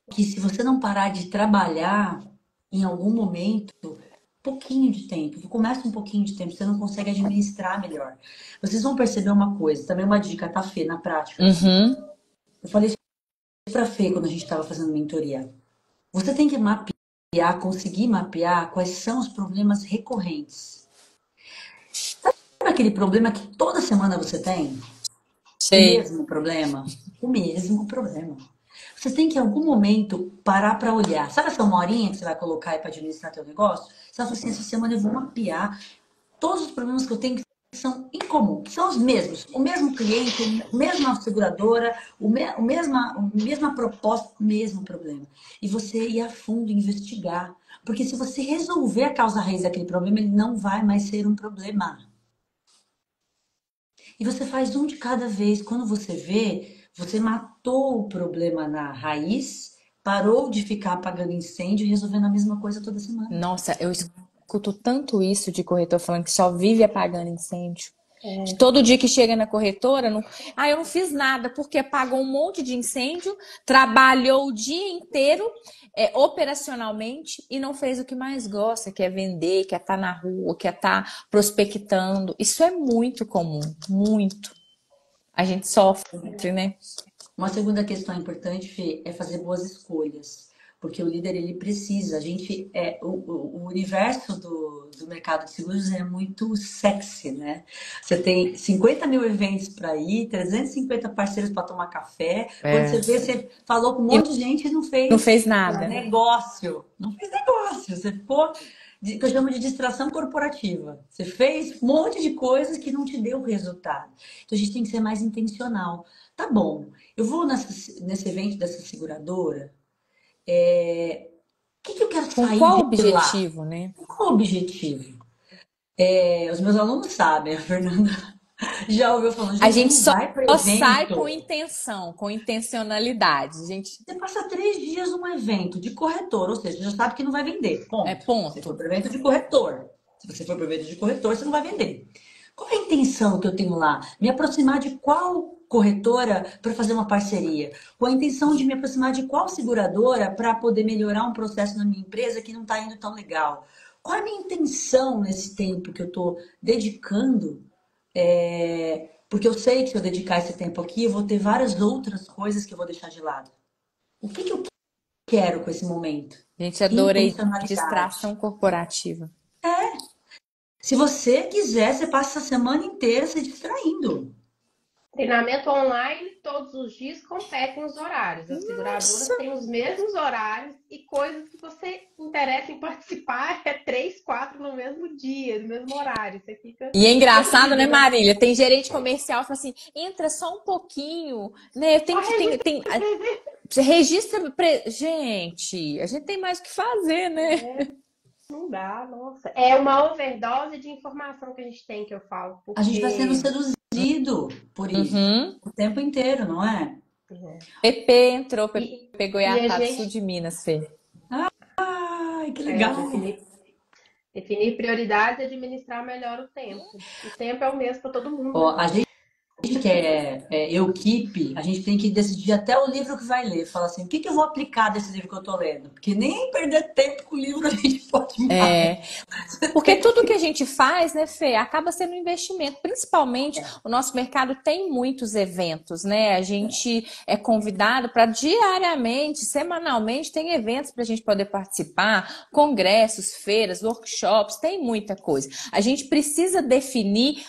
que se você não parar de trabalhar em algum momento, pouquinho de tempo, começa um pouquinho de tempo, você não consegue administrar melhor. Vocês vão perceber uma coisa, também uma dica, tá, Fê, na prática. Uhum. Eu falei isso pra Fê quando a gente estava fazendo mentoria. Você tem que mapear, conseguir mapear quais são os problemas recorrentes. Sabe aquele problema que toda semana você tem? O Sei. mesmo problema? O mesmo problema. Você tem que, em algum momento, parar para olhar. Sabe essa 1 horinha que você vai colocar aí para administrar teu negócio? Você vai falar assim, essa semana eu vou mapear todos os problemas que eu tenho que são incomuns, que são os mesmos. O mesmo cliente, a mesma seguradora, a mesma proposta, o mesmo problema. E você ir a fundo, investigar. Porque se você resolver a causa raiz daquele problema, ele não vai mais ser um problema. E você faz um de cada vez. Quando você vê, você matou o problema na raiz, parou de ficar apagando incêndio e resolvendo a mesma coisa toda semana. Nossa, eu escuto tanto isso de corretor falando que só vive apagando incêndio. De todo dia que chega na corretora, não... ah, eu não fiz nada porque apagou um monte de incêndio, trabalhou o dia inteiro operacionalmente e não fez o que mais gosta, que é vender, que é estar na rua, que é estar prospectando. Isso é muito comum, muito. A gente sofre, né? Uma segunda questão importante, Fê, é fazer boas escolhas. Porque o líder, ele precisa. O universo do mercado de seguros é muito sexy, né? Você tem 50 mil eventos para ir, 350 parceiros para tomar café. Quando você É. vê, você falou com um E monte de gente e não não fez fez nada. negócio. Não fez negócio. Você ficou, que eu chamo de distração corporativa. Você fez um monte de coisas que não te deu resultado. Então a gente tem que ser mais intencional. Tá bom, eu vou nesse evento dessa seguradora. O que eu quero Com sair qual de lá? objetivo, né? Qual o objetivo? Os meus alunos sabem, a Fernanda já ouviu falando, A gente, gente não só vai para sai com evento. intenção, com intencionalidade. A gente Você passa 3 dias num evento de corretor, ou seja, já sabe que não vai vender. é Ponto. Você foi ponto. para o evento de corretor. Se você for para o evento de corretor, você não vai vender. Qual é a intenção que eu tenho lá? Me aproximar de qual corretora para fazer uma parceria? Com a intenção de me aproximar de qual seguradora para poder melhorar um processo na minha empresa que não está indo tão legal? Qual é a minha intenção nesse tempo que eu estou dedicando? Porque eu sei que se eu dedicar esse tempo aqui, eu vou ter várias outras coisas que eu vou deixar de lado. O que eu quero com esse momento? Gente, adorei Intencionalidade. distração corporativa. Se você quiser, você passa a semana inteira se distraindo. Treinamento online todos os dias competem os horários. As seguradoras têm os mesmos horários e coisas que você interessa em participar é 3, 4 no mesmo dia, no mesmo horário. Você fica E é engraçado, né, perdido, né? Marília? Tem gerente comercial que fala assim, entra só um pouquinho, né? Só registra. Você registra. Gente, a gente tem mais o que fazer, né? Não dá, nossa. É uma overdose de informação que a gente tem, que eu falo, A gente vai sendo porque seduzido por isso Uhum. o tempo inteiro, não é? PP entrou, e, PP e a Goiatá, sul gente de Minas, Fê. Ai, que legal. definir prioridades e administrar melhor o tempo. O tempo é o mesmo para todo mundo, Ó, né? a gente que é equipe, a gente tem que decidir até o livro que vai ler. Fala assim, o que que eu vou aplicar desse livro que eu tô lendo? Porque nem perder tempo com o livro a gente pode mais. É, porque tudo que a gente faz, né, Fê, acaba sendo um investimento. Principalmente, o nosso mercado tem muitos eventos, né? A gente é convidado para diariamente, semanalmente, tem eventos para a gente poder participar, congressos, feiras, workshops, tem muita coisa. A gente precisa definir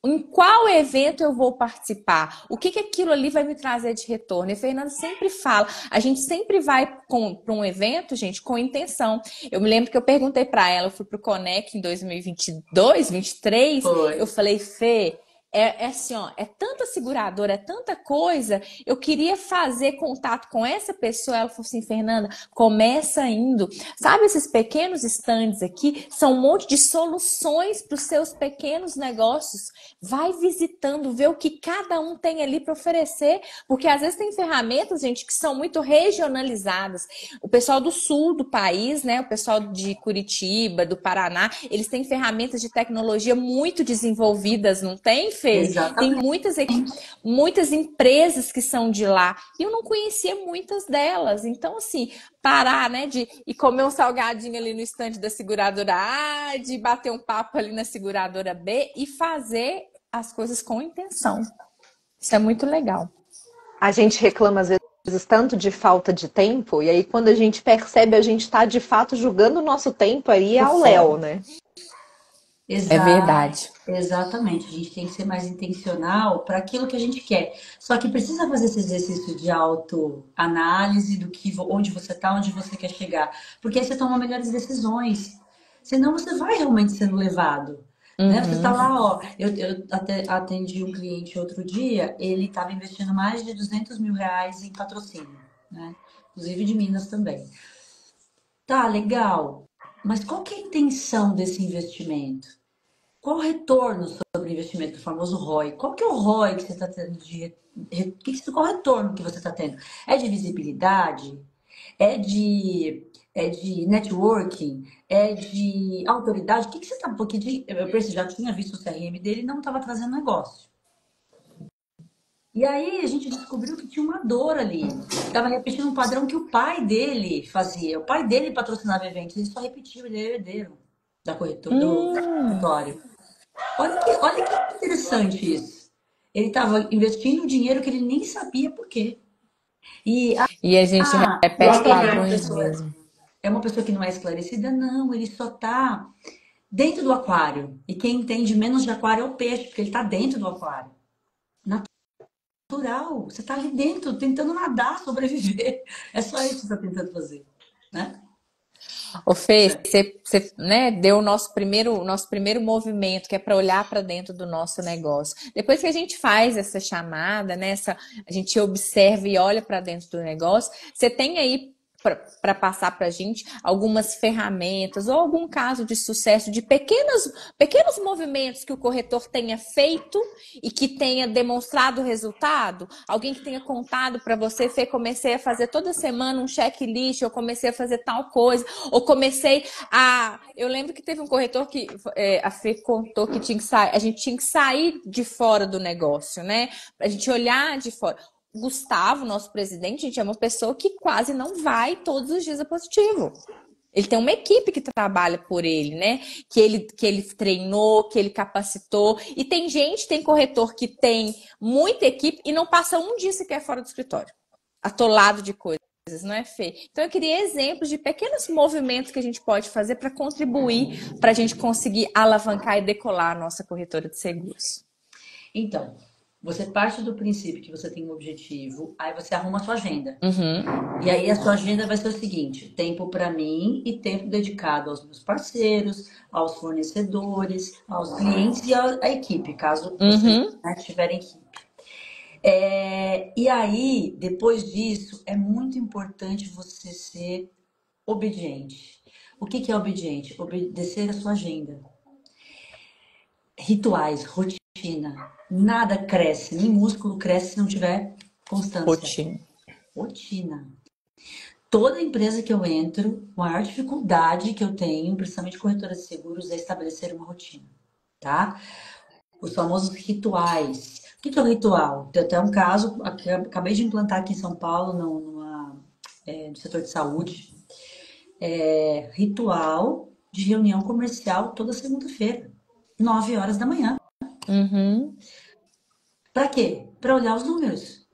em qual evento eu vou participar, o que que aquilo ali vai me trazer de retorno. E a Fernanda sempre fala, a gente sempre vai para um evento, gente, com intenção. Eu me lembro que eu perguntei para ela, eu fui pro Conec em 2022, 23, eu Foi. falei, Fê, é assim, ó, é tanta seguradora, é tanta coisa, eu queria fazer contato com essa pessoa. Ela falou assim, Fernanda, começa indo. Sabe esses pequenos stands aqui? São um monte de soluções para os seus pequenos negócios. Vai visitando, vê o que cada um tem ali para oferecer, porque às vezes tem ferramentas, gente, que são muito regionalizadas. O pessoal do sul do país, né, o pessoal de Curitiba, do Paraná, eles têm ferramentas de tecnologia muito desenvolvidas, não tem, Fê? Tem Exatamente. muitas empresas que são de lá e eu não conhecia muitas delas. Então, assim, parar, né, de ir comer um salgadinho ali no estande da seguradora A, de bater um papo ali na seguradora B e fazer as coisas com intenção. Isso é muito legal. A gente reclama às vezes tanto de falta de tempo, e aí quando a gente percebe, a gente está de fato julgando o nosso tempo aí Por ao fora. léu, né? É verdade. Exatamente. A gente tem que ser mais intencional para aquilo que a gente quer. Só que precisa fazer esse exercício de autoanálise do que, onde você está, onde você quer chegar. Porque aí você toma melhores decisões. Senão você vai realmente sendo levado. Né? Você está lá, ó. Eu até atendi um cliente outro dia, ele estava investindo mais de R$ 200.000 em patrocínio, né? Inclusive de Minas também. Tá, legal. Mas qual que é a intenção desse investimento? Qual o retorno sobre o investimento, o famoso ROI? Qual que é o ROI que você está tendo qual o retorno que você está tendo? É de visibilidade? É de networking? É de autoridade? O que você está... Porque eu já tinha visto o CRM dele e não estava trazendo negócio. E aí a gente descobriu que tinha uma dor ali. Estava repetindo um padrão que o pai dele fazia. O pai dele patrocinava eventos, ele só repetia, ele era herdeiro da corretora, do escritório. Olha que interessante isso. Ele estava investindo dinheiro que ele nem sabia por quê. E E a gente O repete padrões automático. mesmo. é uma pessoa que não é esclarecida? Não, ele só está dentro do aquário. E quem entende menos de aquário é o peixe, porque ele está dentro do aquário. Natural. Você está ali dentro, tentando nadar, sobreviver. É só isso que você está tentando fazer, né? Ô Fê, você, né, deu o nosso primeiro movimento, que é para olhar para dentro do nosso negócio. Depois que a gente faz essa chamada, né, a gente observa e olha para dentro do negócio, você tem aí para passar para a gente algumas ferramentas ou algum caso de sucesso de pequenos movimentos que o corretor tenha feito e que tenha demonstrado resultado? Alguém que tenha contado para você, Fê, comecei a fazer toda semana um checklist, eu comecei a fazer tal coisa, ou comecei a... Eu lembro que teve um corretor que a Fê contou que a gente tinha que sair de fora do negócio, né? A gente olhar de fora. Gustavo, nosso presidente, gente, é uma pessoa que quase não vai todos os dias a Positivo. Ele tem uma equipe que trabalha por ele, né? Que ele treinou, que ele capacitou. E tem corretor que tem muita equipe e não passa um dia sequer fora do escritório. Atolado de coisas, não é, Fê? Então eu queria exemplos de pequenos movimentos que a gente pode fazer para contribuir, para a gente conseguir alavancar e decolar a nossa corretora de seguros. Então, Você parte do princípio que você tem um objetivo, aí você arruma a sua agenda. Uhum. E aí a sua agenda vai ser o seguinte: tempo para mim e tempo dedicado aos meus parceiros, aos fornecedores, aos clientes e à equipe, caso vocês, Uhum. né, tiverem equipe. E aí, depois disso, é muito importante você ser obediente. O que é obediente? Obedecer a sua agenda. Rituais, rotina. Nada cresce, nem músculo cresce se não tiver constância. Rotina. Rotina. Toda empresa que eu entro, a maior dificuldade que eu tenho, principalmente corretora de seguros, é estabelecer uma rotina, tá? Os famosos rituais. O que é o ritual? Tem até um caso que eu acabei de implantar aqui em São Paulo, no setor de saúde. Ritual de reunião comercial toda segunda-feira, 9 horas da manhã. Uhum. Para quê? Para olhar os números.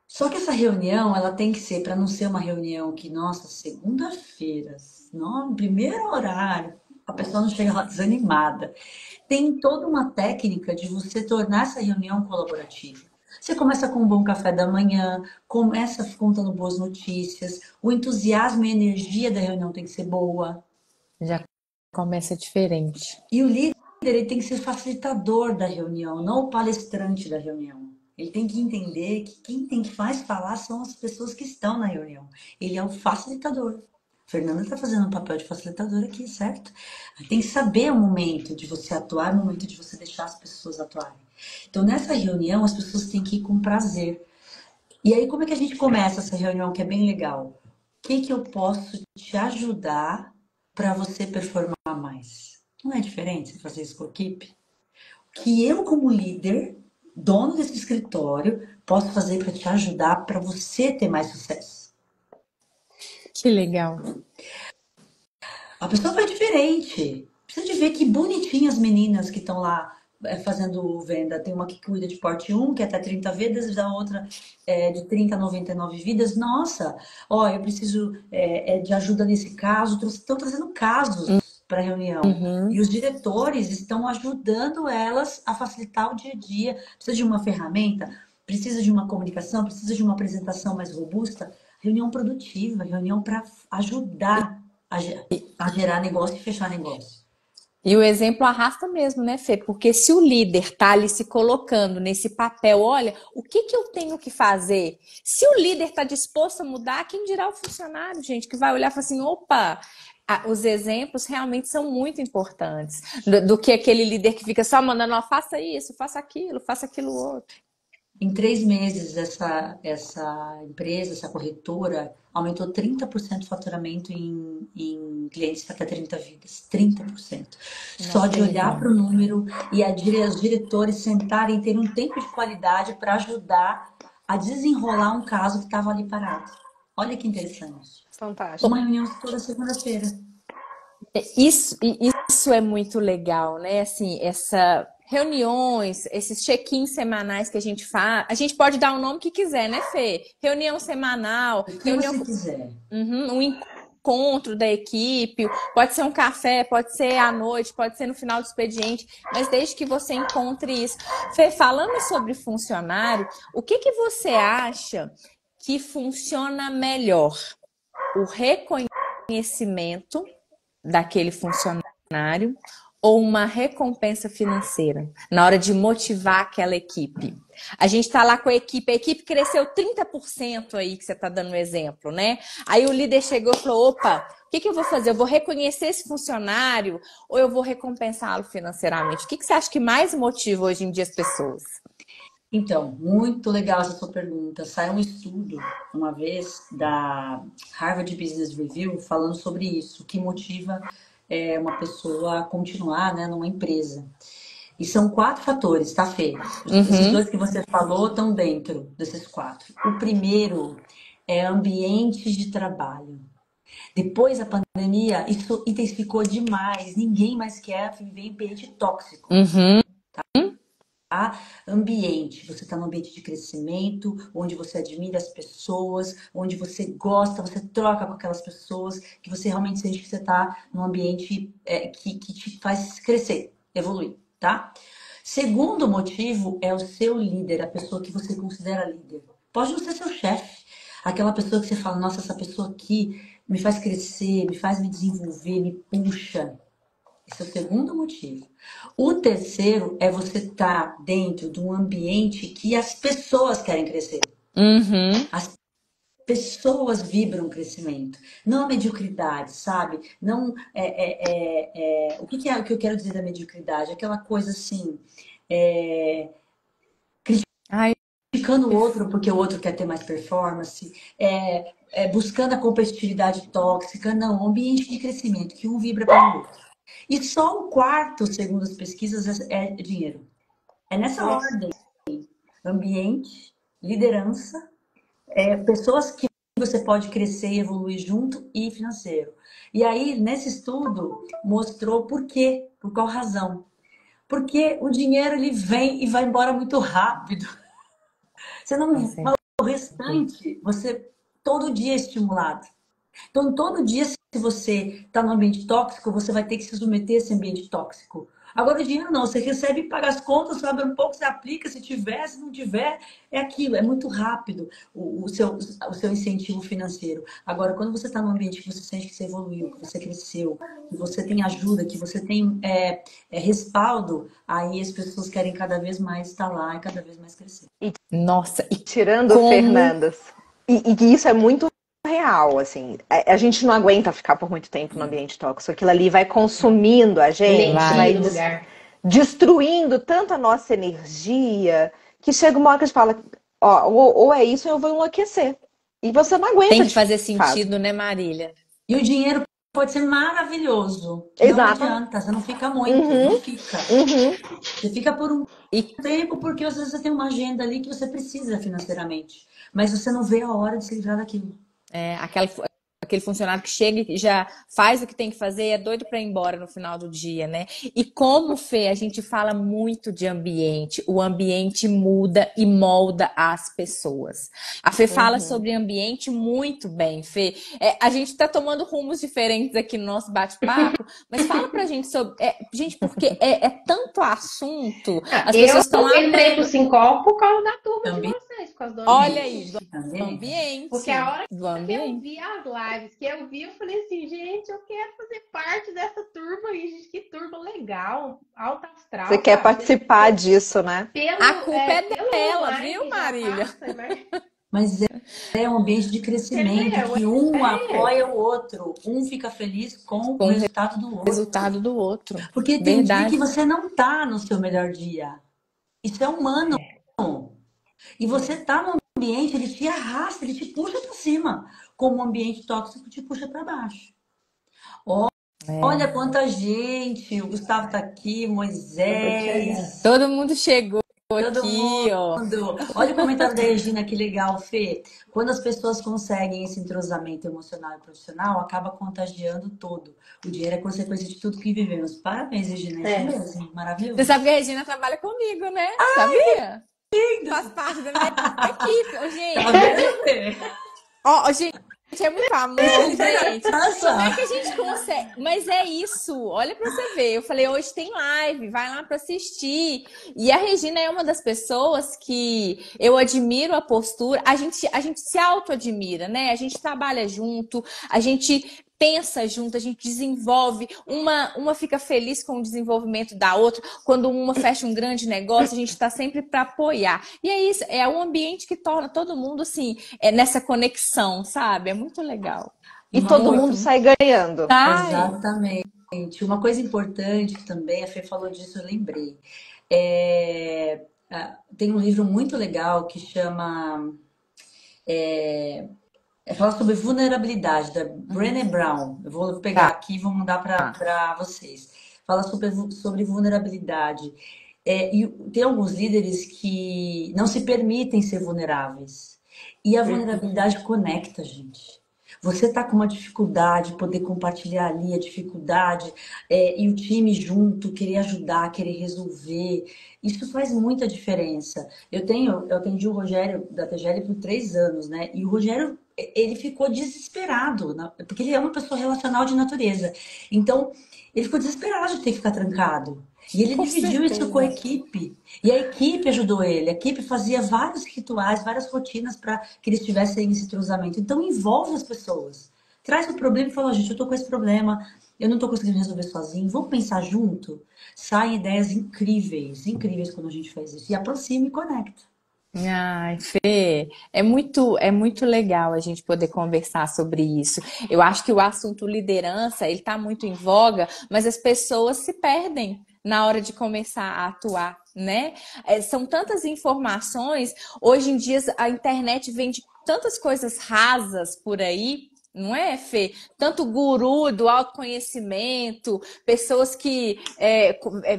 Só que essa reunião, ela tem que ser, para não ser uma reunião que, nossa, segunda-feira, no primeiro horário, a pessoa não chega lá desanimada. Tem toda uma técnica de você tornar essa reunião colaborativa. Você começa com um bom café da manhã, começa contando boas notícias, o entusiasmo e a energia da reunião tem que ser boa. Já começa diferente. E o líder, ele tem que ser facilitador da reunião, não o palestrante da reunião. Ele tem que entender que quem tem que mais falar são as pessoas que estão na reunião. Ele é o facilitador. A Fernanda está fazendo um papel de facilitador aqui, certo? Tem que saber o momento de você atuar, o momento de você deixar as pessoas atuarem. Então, nessa reunião, as pessoas têm que ir com prazer. E aí, como é que a gente começa essa reunião, que é bem legal? O que eu posso te ajudar para você performar mais? Não é diferente você fazer isso com a equipe? O que eu, como líder, dono desse escritório, posso fazer para te ajudar para você ter mais sucesso? Que legal. A pessoa vai diferente. Precisa de ver que bonitinhas as meninas que estão lá fazendo venda. Tem uma que cuida de porte 1, que é até 30 vidas, da outra de 30 a 99 vidas. Nossa, ó, eu preciso de ajuda nesse caso. Estão trazendo casos para a reunião. Uhum. E os diretores estão ajudando elas a facilitar o dia a dia. Precisa de uma ferramenta, precisa de uma comunicação, precisa de uma apresentação mais robusta. Reunião produtiva, reunião para ajudar a gerar negócio e fechar negócio. E o exemplo arrasta mesmo, né, Fê? Porque se o líder tá ali se colocando nesse papel, olha, o que eu tenho que fazer? Se o líder tá disposto a mudar, quem dirá o funcionário, gente, que vai olhar e falar assim, opa, os exemplos realmente são muito importantes. Do que aquele líder que fica só mandando, ó, faça isso, faça aquilo outro. Em 3 meses, essa empresa, essa corretora, aumentou 30% o faturamento em clientes até 30 vidas. 30%. Só Nossa, de que olhar legal. para o número e os diretores sentarem e terem um tempo de qualidade para ajudar a desenrolar um caso que estava ali parado. Olha que interessante. Fantástico. Uma reunião toda segunda-feira. Isso é muito legal, né? Assim, essa reuniões, esses check-ins semanais que a gente faz, a gente pode dar o nome que quiser, né, Fê? Reunião semanal, O que você quiser. um encontro da equipe, pode ser um café, pode ser à noite, pode ser no final do expediente, mas desde que você encontre isso. Fê, falando sobre funcionário, o que você acha que funciona melhor? O reconhecimento daquele funcionário ou uma recompensa financeira na hora de motivar aquela equipe. A gente está lá com a equipe cresceu 30% aí, que você está dando um exemplo, né? Aí o líder chegou e falou, opa, o que eu vou fazer? Eu vou reconhecer esse funcionário ou eu vou recompensá-lo financeiramente? O que você acha que mais motiva hoje em dia as pessoas? Então, muito legal essa sua pergunta. Saiu um estudo uma vez da Harvard Business Review falando sobre isso, o que motiva uma pessoa a continuar, né, numa empresa. E são 4 fatores, tá, Fê? Esses 2 que você falou estão dentro desses 4. O primeiro é ambientes de trabalho. Depois da pandemia, isso intensificou demais. Ninguém mais quer viver em ambiente tóxico. Ambiente, você está num ambiente de crescimento, onde você admira as pessoas, onde você gosta, você troca com aquelas pessoas, que você realmente sente que você está num ambiente que te faz crescer, evoluir, tá? Segundo motivo é o seu líder, a pessoa que você considera líder. Pode não ser seu chefe, aquela pessoa que você fala, nossa, essa pessoa aqui me faz crescer, me faz me desenvolver, me puxa. Esse é o segundo motivo. O terceiro é você estar dentro de um ambiente que as pessoas querem crescer. Uhum. As pessoas vibram crescimento, não a mediocridade, sabe? Não o que é o que eu quero dizer da mediocridade? Aquela coisa assim, Ai, criticando o outro porque o outro quer ter mais performance, buscando a competitividade tóxica, não, um ambiente de crescimento que um vibra pelo outro. E só o quarto, segundo as pesquisas, é dinheiro. É nessa Nossa. ordem: ambiente, liderança, pessoas que você pode crescer e evoluir junto e financeiro. E aí, nesse estudo, mostrou por quê, por qual razão. Porque o dinheiro ele vem e vai embora muito rápido. Você não, com certeza. o restante, você todo dia é estimulado. Então, todo dia, se você está no ambiente tóxico, você vai ter que se submeter a esse ambiente tóxico. Agora, o dinheiro não, você recebe e paga as contas, sobra um pouco, você aplica, se tiver, se não tiver, é aquilo, é muito rápido o seu incentivo financeiro. Agora, quando você está num ambiente que você sente que você evoluiu, que você cresceu, que você tem ajuda, que você tem respaldo, aí as pessoas querem cada vez mais estar lá e cada vez mais crescer. Nossa, e Tirando, como... Fernandas, e que isso é muito real, assim, a gente não aguenta ficar por muito tempo no ambiente tóxico, aquilo ali vai consumindo a gente, vai Energia do lugar. destruindo tanto a nossa energia, que chega uma hora que a gente fala, ó, ou é isso ou eu vou enlouquecer. E você não aguenta, Tem que de fazer fato. sentido, né, Marília? E o dinheiro pode ser maravilhoso. Não Exato. adianta, você não fica muito, não fica. Você fica por um E tempo porque às vezes você tem uma agenda ali que você precisa financeiramente, mas você não vê a hora de se livrar daquilo. aquele funcionário que chega e já faz o que tem que fazer e é doido para ir embora no final do dia, né? E como, Fê, a gente fala muito de ambiente, o ambiente muda e molda as pessoas. A Fê fala sobre ambiente muito bem, Fê. A gente tá tomando rumos diferentes aqui no nosso bate-papo, mas fala pra gente sobre... gente, porque é tanto assunto, as Eu pessoas estão entrei pro amando. Sincol por causa da turma de Ambiente, vocês, por causa do Olha aí, ambiente. do ambiente. Porque a hora Do que eu ambiente. vi as lives, que eu vi, eu falei assim, gente, eu quero fazer parte dessa turma aí, gente, que turma legal, alta astral, Você quer sabe? participar disso, né? A culpa é Pelo dela, online viu, já Marília? passa, mas mas é um ambiente de você crescimento vê, que um apoia o outro, um fica feliz com o Com o resultado do outro. resultado do outro. Porque tem dia que Verdade. você não tá no seu melhor dia. Isso é humano. E você tá no ambiente, ele te arrasta, ele te puxa para cima, como um ambiente tóxico te puxa para baixo. Olha quanta gente, o Gustavo tá aqui, Moisés, Todo mundo chegou todo aqui, ó. mundo. Olha o comentário da Regina, que legal, Fê. Quando as pessoas conseguem esse entrosamento emocional e profissional, acaba contagiando todo. O dinheiro é consequência de tudo que vivemos. Parabéns, Regina, é isso mesmo, maravilhoso. Você sabe que a Regina trabalha comigo, né? Sabia? Faz parte da minha equipe. Ô, gente, Tá vendo, Fê? gente, é muito amor, gente. Nossa. Como é que a gente consegue? Mas é isso, olha pra você ver. Eu falei, hoje tem live, vai lá pra assistir. E a Regina é uma das pessoas que eu admiro a postura. A gente se auto-admira, né? A gente trabalha junto, a gente pensa junto, a gente desenvolve. Uma fica feliz com o desenvolvimento da outra. Quando uma fecha um grande negócio, a gente está sempre para apoiar. E é isso, é um ambiente que torna todo mundo assim, nessa conexão, sabe? É muito legal. E todo mundo sai ganhando. Ai, Exatamente. Uma coisa importante também, a Fê falou disso, eu lembrei. Tem um livro muito legal que chama fala sobre vulnerabilidade, da Brené Brown. Eu vou pegar aqui e vou mandar para vocês. Fala sobre vulnerabilidade. E tem alguns líderes que não se permitem ser vulneráveis. E a vulnerabilidade conecta, gente. Você tá com uma dificuldade, poder compartilhar ali a dificuldade, e o time junto, querer ajudar, querer resolver. Isso faz muita diferença. Eu atendi o Rogério da TGL por 3 anos, né? E o Rogério, ele ficou desesperado, né? Porque ele é uma pessoa relacional de natureza. Então, ele ficou desesperado de ter que ficar trancado. E ele Com dividiu isso com a certeza. equipe. E a equipe ajudou ele. A equipe fazia vários rituais, várias rotinas para que eles tivessem esse entrosamento. Então envolve as pessoas. Traz o problema e fala, gente, eu tô com esse problema, eu não tô conseguindo resolver sozinho, vamos pensar junto? Saem ideias incríveis, incríveis quando a gente faz isso. E aproxima e conecta. Ai, Fê, é muito legal a gente poder conversar sobre isso. Eu acho que o assunto liderança, ele tá muito em voga, mas as pessoas se perdem na hora de começar a atuar, né? São tantas informações, hoje em dia a internet vende tantas coisas rasas por aí, não é, Fê? Tanto guru do autoconhecimento, pessoas que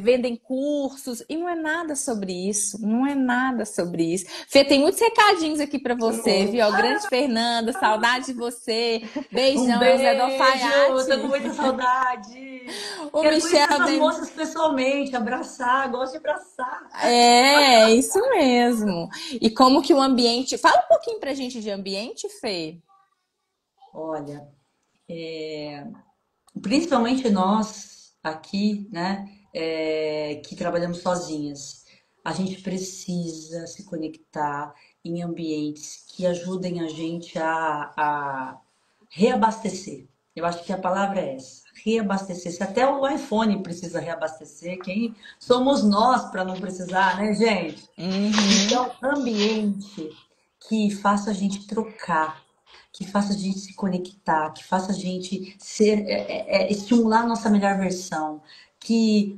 vendem cursos, e não é nada sobre isso, não é nada sobre isso. Fê, tem muitos recadinhos aqui para você, viu? Ó, grande Fernanda, saudade de você. Um Beijão, é o Zé do beijo, tô com Alfaiate. muita saudade. O Quero conhecer Michel, essas bem... moças pessoalmente, abraçar, gosto de abraçar. Isso mesmo. E como que o ambiente... Fala um pouquinho pra gente de ambiente, Fê. Olha, principalmente nós aqui, né, que trabalhamos sozinhas, a gente precisa se conectar em ambientes que ajudem a gente a reabastecer. Eu acho que a palavra é essa, reabastecer. Se até o iPhone precisa reabastecer, quem somos nós para não precisar, né, gente? Uhum. Então, ambiente que faça a gente trocar, que faça a gente se conectar, que faça a gente estimular a nossa melhor versão, que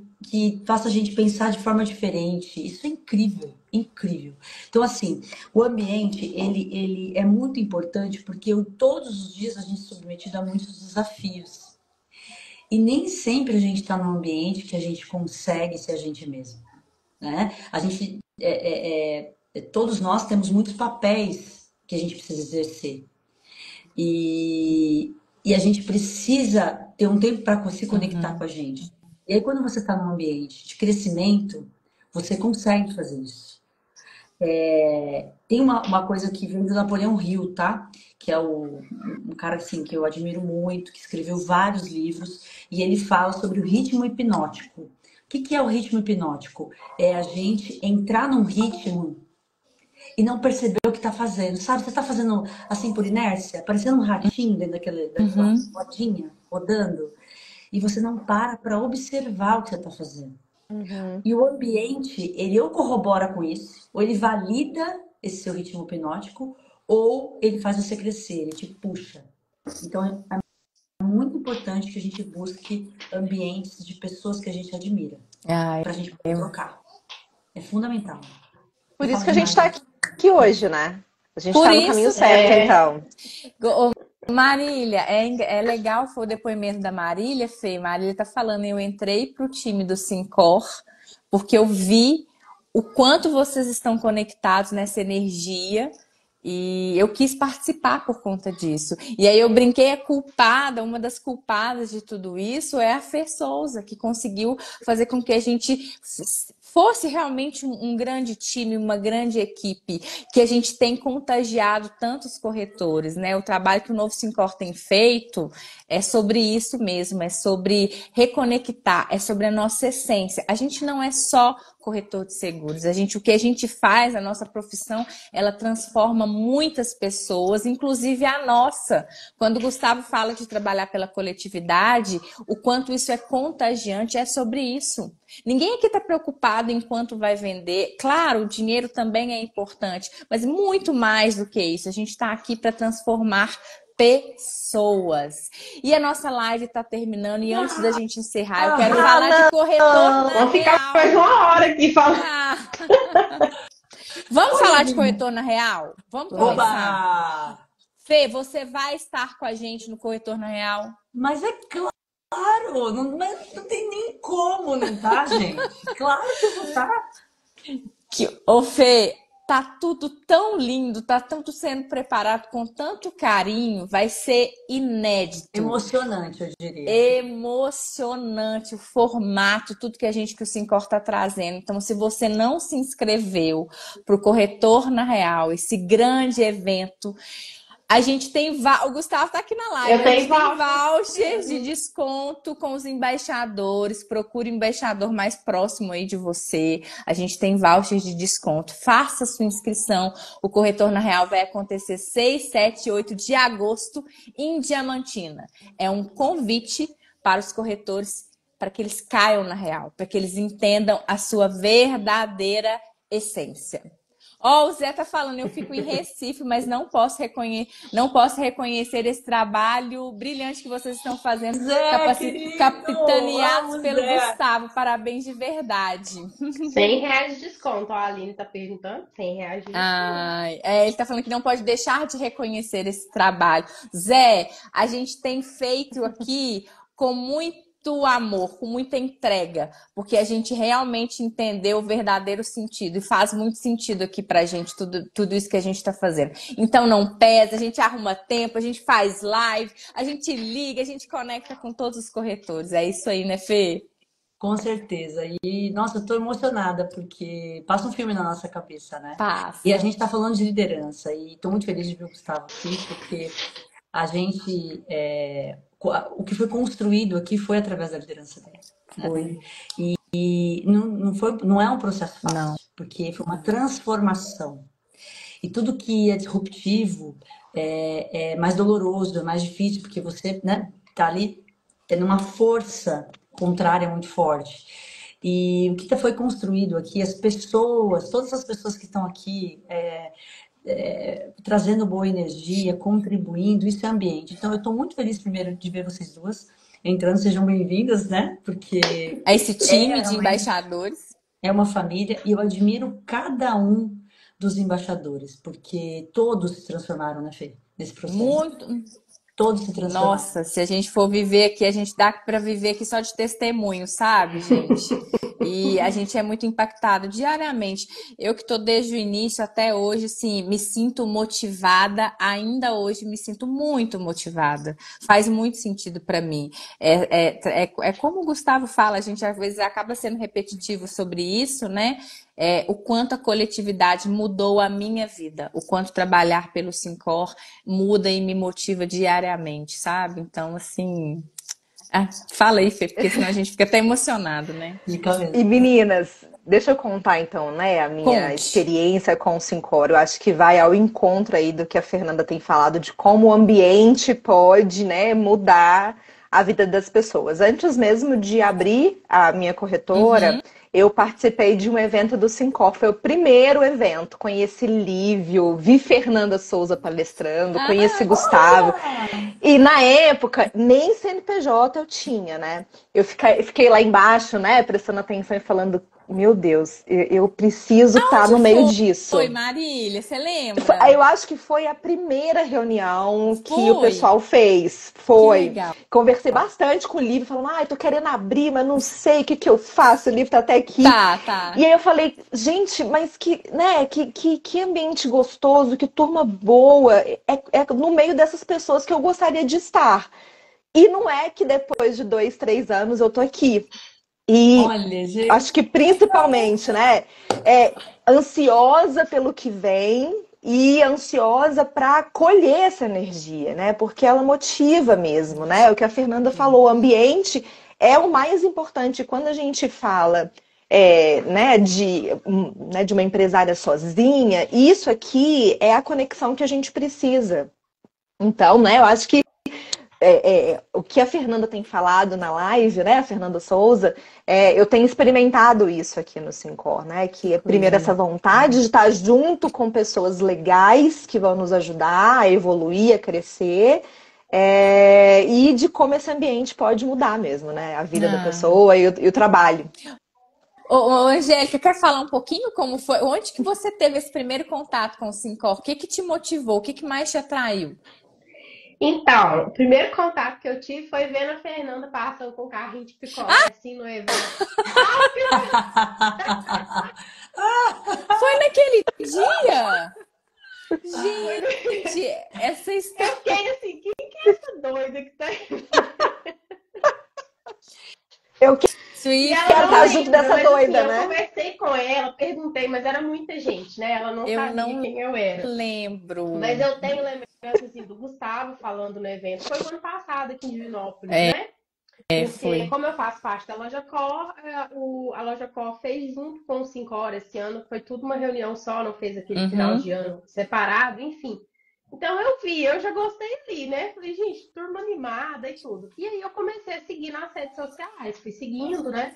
faça a gente pensar de forma diferente. Isso é incrível, incrível. Então, assim, o ambiente, ele é muito importante porque todos os dias a gente é submetido a muitos desafios. E nem sempre a gente está num ambiente que a gente consegue ser a gente mesmo, né? A gente, todos nós temos muitos papéis que a gente precisa exercer. E, e a gente precisa ter um tempo para se conectar com a gente. E aí, quando você está num ambiente de crescimento, você consegue fazer isso. Tem uma coisa que vem do Napoleão Hill, tá? Que é um cara assim, que eu admiro muito, que escreveu vários livros, e ele fala sobre o ritmo hipnótico. O que é o ritmo hipnótico? É a gente entrar num ritmo e não perceber o que tá fazendo. Sabe, você tá fazendo assim por inércia, parecendo um ratinho dentro daquela Uhum. rodinha, rodando, e você não para observar o que você tá fazendo. Uhum. E o ambiente, ele ou corrobora com isso, ou ele valida esse seu ritmo hipnótico, ou ele faz você crescer, ele te puxa. Então é muito importante que a gente busque ambientes de pessoas que a gente admira, Ai, pra gente poder trocar. É fundamental. Por Eu isso falo que a gente demais. está aqui hoje, né? A gente por está no caminho isso, certo, então. Ô, Marília, é legal foi o depoimento da Marília, Fê. Marília tá falando, eu entrei pro time do Sincor porque eu vi o quanto vocês estão conectados nessa energia e eu quis participar por conta disso. E aí eu brinquei, a culpada, uma das culpadas de tudo isso é a Fê Souza, que conseguiu fazer com que a gente fosse realmente um grande time, uma grande equipe, que a gente tem contagiado tantos corretores, né? O trabalho que o Novo Sincor tem feito é sobre isso mesmo, é sobre reconectar, é sobre a nossa essência. A gente não é só corretor de seguros, o que a gente faz, a nossa profissão, ela transforma muitas pessoas, inclusive a nossa. Quando o Gustavo fala de trabalhar pela coletividade, o quanto isso é contagiante, é sobre isso. Ninguém aqui está preocupado em quanto vai vender. Claro, o dinheiro também é importante, mas muito mais do que isso. A gente está aqui para transformar pessoas. E a nossa live está terminando. E antes da gente encerrar, eu quero falar de corretor na Vamos ficar real. mais uma hora aqui falando. Vamos falar de corretor na real? Vamos começar. Oba! Fê, você vai estar com a gente no Corretor na Real? Mas é claro, não tem nem como, não tá, gente? Claro que eu vou estar. Ô, Fê, tá tudo tão lindo, tá tudo sendo preparado com tanto carinho, vai ser inédito. Emocionante, eu diria. Emocionante o formato, tudo que o Sincor está trazendo. Então, se você não se inscreveu para o Corretor na Real, esse grande evento, A gente tem o Gustavo tá aqui na live. Eu A tenho gente tem voucher. vouchers de desconto com os embaixadores. Procure o embaixador mais próximo aí de você. A gente tem vouchers de desconto. Faça sua inscrição. O Corretor na Real vai acontecer 6, 7 e 8 de agosto em Diamantina. É um convite para os corretores para que eles caiam na real, para que eles entendam a sua verdadeira essência. Ó, o Zé tá falando, eu fico em Recife, mas não posso reconhecer esse trabalho brilhante que vocês estão fazendo, Zé, querido, capitaneados amo, pelo Zé. Gustavo. Parabéns de verdade. R$ 100 de desconto. Ó, a Aline tá perguntando. R$ 100 de desconto. Ai, ele tá falando que não pode deixar de reconhecer esse trabalho. Zé, a gente tem feito aqui com muito amor, com muita entrega, porque a gente realmente entendeu o verdadeiro sentido e faz muito sentido aqui pra gente tudo isso que a gente tá fazendo. Então não pesa, a gente arruma tempo, a gente faz live, a gente liga, a gente conecta com todos os corretores. É isso aí, né, Fê? Com certeza. E, nossa, eu tô emocionada porque passa um filme na nossa cabeça, né? E a Passa. gente tá falando de liderança. E tô muito feliz de ver o Gustavo aqui, porque a gente, o que foi construído aqui foi através da liderança dele. Foi. E não é um processo Não. fácil, porque foi uma transformação. E tudo que é disruptivo é mais doloroso, é mais difícil, porque você, né, tá ali numa força contrária muito forte. E o que foi construído aqui, as pessoas, todas as pessoas que estão aqui trazendo boa energia, contribuindo, isso é ambiente. Então, eu estou muito feliz primeiro de ver vocês duas entrando, sejam bem-vindas, né? Porque Esse time de realmente embaixadores. é uma família e eu admiro cada um dos embaixadores, porque todos se transformaram, né, Fê? Nesse processo. Muito. Todos se transformaram. Nossa, se a gente for viver aqui, a gente dá para viver aqui só de testemunho, sabe, gente? E a gente é muito impactado diariamente. Eu que tô desde o início até hoje, assim, me sinto motivada, ainda hoje me sinto muito motivada. Faz muito sentido para mim. É como o Gustavo fala, a gente às vezes acaba sendo repetitivo sobre isso, né? O quanto a coletividade mudou a minha vida, o quanto trabalhar pelo Sincor muda e me motiva diariamente, sabe? Então, assim... fala aí, Fê, porque senão a gente fica até emocionado, né? Fica mesmo. E meninas, deixa eu contar então, né, a minha experiência com o Sincor. Eu acho que vai ao encontro aí do que a Fernanda tem falado, de como o ambiente pode, né, mudar a vida das pessoas. Antes mesmo de abrir a minha corretora, eu participei de um evento do Sincor. Foi o primeiro evento. Conheci Lívio, vi Fernanda Souza palestrando, conheci Gustavo. E na época, nem CNPJ eu tinha, né? Eu fiquei lá embaixo, né, prestando atenção e falando, meu Deus, eu preciso estar no meio disso. Foi, Marília, você lembra? Eu acho que foi a primeira reunião que o pessoal fez. Foi. Que legal. Conversei bastante com o Lívio, falando, tô querendo abrir, mas não sei o que eu faço. O Lívio tá até aqui. Tá. E aí eu falei, gente, mas que ambiente gostoso, que turma boa. É no meio dessas pessoas que eu gostaria de estar. E não é que depois de 2, 3 anos eu tô aqui. E olha, gente, acho que principalmente, né, ansiosa pelo que vem e ansiosa para colher essa energia, né, porque ela motiva mesmo, né, o que a Fernanda falou, o ambiente é o mais importante. Quando a gente fala de uma empresária sozinha, isso aqui é a conexão que a gente precisa. Então, né, eu acho que o que a Fernanda tem falado na live, né, a Fernanda Souza, eu tenho experimentado isso aqui no Sincor, né, que é primeiro essa vontade de estar junto com pessoas legais que vão nos ajudar a evoluir, a crescer, e de como esse ambiente pode mudar mesmo, né, a vida da pessoa e o trabalho. Ô, Angélica, quer falar um pouquinho como foi? Onde que você teve esse primeiro contato com o Sincor? O que te motivou? O que mais te atraiu? Então, o primeiro contato que eu tive foi vendo a Fernanda passando com o carrinho de picolé, assim, no evento. Foi naquele dia? Gente, essa história... Eu fiquei assim, quem que é essa doida que tá aí? Eu quero estar junto dessa doida, né? Eu conversei com ela, perguntei, mas era muita gente, né? Ela não Eu sabia não quem eu era. lembro. Mas eu tenho lembrança assim, do Gustavo falando no evento. Foi o ano passado aqui em Divinópolis, né? Porque, Foi. como eu faço parte da Loja Cor, a Loja Cor fez junto com o 5 Horas esse ano. Foi tudo uma reunião só, não fez aquele final Uhum. de ano separado, enfim. Então eu vi, eu já gostei ali, né? Falei, gente, turma animada e tudo. E aí eu comecei a seguir nas redes sociais, fui seguindo, né?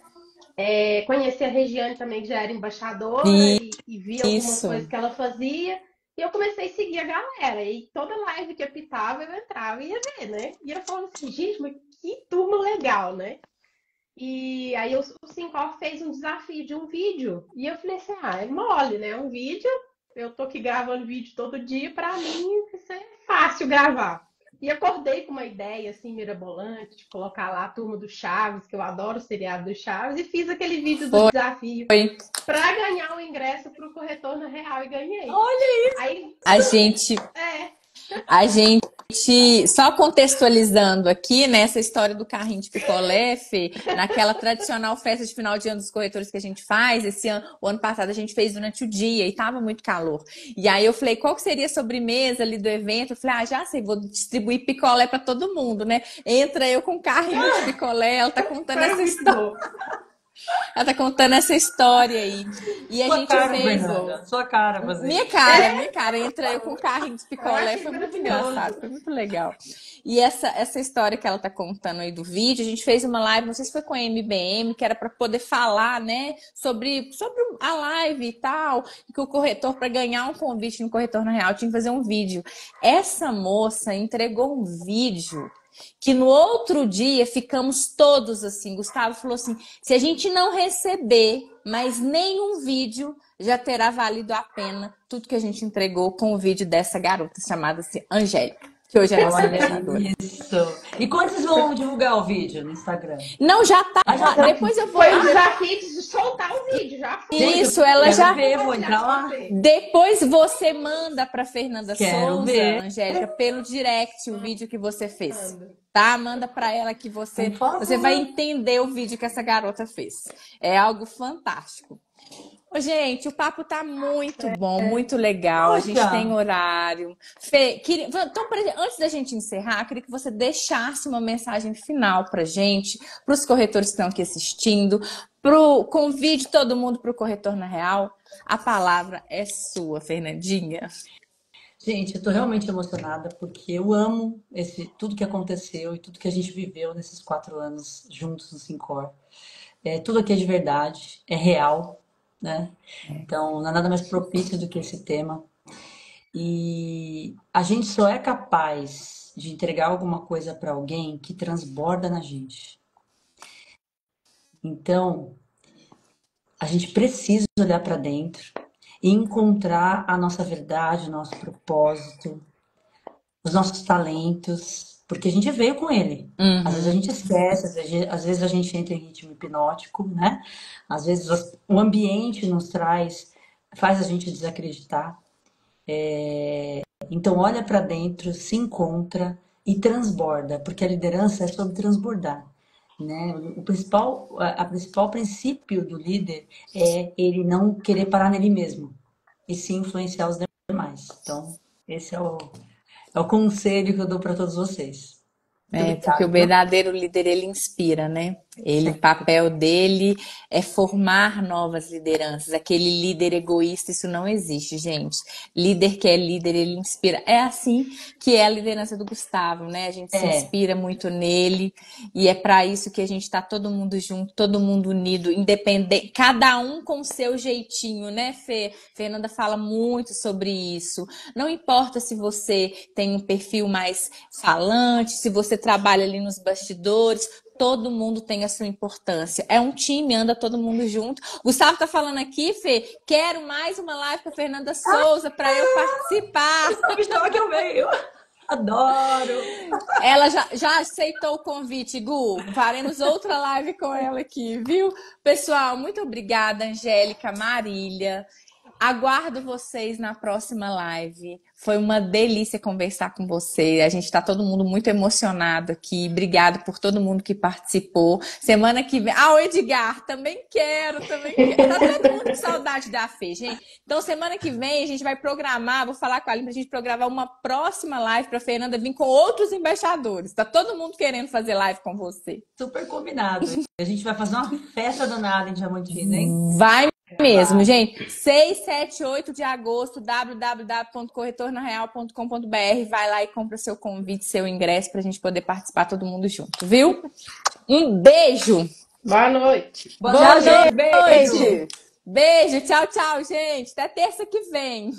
Conheci a Regiane também, que já era embaixadora, e vi algumas Isso. coisas que ela fazia. E eu comecei a seguir a galera. E toda live que apitava, eu entrava e ia ver, né? E eu falava assim, gente, mas que turma legal, né? E aí o Sincor fez um desafio de um vídeo. E eu falei assim, é mole, né? Um vídeo, eu tô aqui gravando vídeo todo dia, pra mim isso é fácil gravar. E acordei com uma ideia assim mirabolante de colocar lá a turma do Chaves, que eu adoro o seriado do Chaves, e fiz aquele vídeo do desafio Foi. para ganhar o ingresso para o corretor na Real e ganhei. Olha Aí, A gente é, A gente, só contextualizando aqui, nessa história do carrinho de picolé, Fê, naquela tradicional festa de final de ano dos corretores que a gente faz, esse ano, o ano passado a gente fez durante o dia e tava muito calor. E aí eu falei, qual que seria a sobremesa ali do evento? Eu falei, já sei, vou distribuir picolé para todo mundo, né? Entra eu com carrinho de picolé, ela tá contando foi essa muito história. bom. Ela tá contando essa história aí. E a sua gente cara, fez. Fernanda. Sua cara fazer Minha isso. cara, minha cara. Entra eu com um carrinho de Eu picolé, achei foi muito maravilhoso. engraçado, foi muito legal. E essa história que ela tá contando aí do vídeo, a gente fez uma live, não sei se foi com a MBM, que era para poder falar, né, sobre a live e tal, e que o corretor, para ganhar um convite no Corretor na Real, tinha que fazer um vídeo. Essa moça entregou um vídeo que no outro dia ficamos todos assim. Gustavo falou assim: se a gente não receber mais nenhum vídeo, já terá valido a pena tudo que a gente entregou com o vídeo dessa garota chamada Angélica, que hoje é nossa Olha embaixadora. isso. E quando vocês vão divulgar o vídeo no Instagram? Não, já tá. Já tá. Depois eu vou. Foi o desafio de soltar o vídeo, já foi. Isso, ela Quero já. ver, vou entrar lá. Depois você manda para Fernanda Quero Souza, ver. Angélica, pelo direct o vídeo que você fez. Manda. Tá? Manda para ela que Por favor. você vai entender o vídeo que essa garota fez. É algo fantástico. Ô, gente, o papo tá muito bom, muito legal. A gente Poxa. tem horário. Fê, então, antes da gente encerrar, queria que você deixasse uma mensagem final pra gente, pros corretores que estão aqui assistindo, convide todo mundo pro Corretor na Real. A palavra é sua, Fernandinha. Gente, eu tô realmente emocionada porque eu amo tudo que aconteceu e tudo que a gente viveu nesses 4 anos juntos no Sincor. Tudo aqui é de verdade, é real, né? Então, não há nada mais propício do que esse tema. E a gente só é capaz de entregar alguma coisa para alguém que transborda na gente. Então, a gente precisa olhar para dentro e encontrar a nossa verdade, o nosso propósito, os nossos talentos, porque a gente veio com ele. Às vezes a gente esquece, às vezes a gente entra em ritmo hipnótico, né? Às vezes o ambiente faz a gente desacreditar. Então olha para dentro, se encontra e transborda, porque a liderança é sobre transbordar. Né? A principal princípio do líder é ele não querer parar nele mesmo, e sim influenciar os demais. Então, esse é o conselho que eu dou para todos vocês. Porque o verdadeiro líder, ele inspira, né? O papel dele é formar novas lideranças. Aquele líder egoísta, isso não existe, gente. Líder que é líder, ele inspira. É assim que é a liderança do Gustavo, né? A gente se inspira muito nele e é para isso que a gente tá todo mundo junto, todo mundo unido, independente, cada um com o seu jeitinho, né, Fê? Fernanda fala muito sobre isso. Não importa se você tem um perfil mais falante, se você trabalha ali nos bastidores, todo mundo tem a sua importância. É um time, anda todo mundo junto. Gustavo tá falando aqui, Fê, quero mais uma live com a Fernanda Souza para eu participar. Estava que eu venho. Adoro. Ela já aceitou o convite, Gu. Faremos outra live com ela aqui, viu? Pessoal, muito obrigada, Angélica, Marília. Aguardo vocês na próxima live. Foi uma delícia conversar com você. A gente está todo mundo muito emocionado aqui. Obrigado por todo mundo que participou. Semana que vem. Ah, o Edgar, também quero. Tá todo mundo com saudade da Fê, gente. Então, semana que vem a gente vai programar, vou falar com a Aline pra gente programar uma próxima live pra Fernanda vir com outros embaixadores. Tá todo mundo querendo fazer live com você. Super combinado. A gente vai fazer uma festa danada em Diamantino, hein? Vai mesmo, gente. 6, 7, 8 de agosto, www.corretornareal.com.br. Vai lá e compra seu convite, seu ingresso pra gente poder participar todo mundo junto, viu? Um beijo. Boa noite. Boa noite. Beijo. Beijo. Tchau, tchau, gente. Até terça que vem.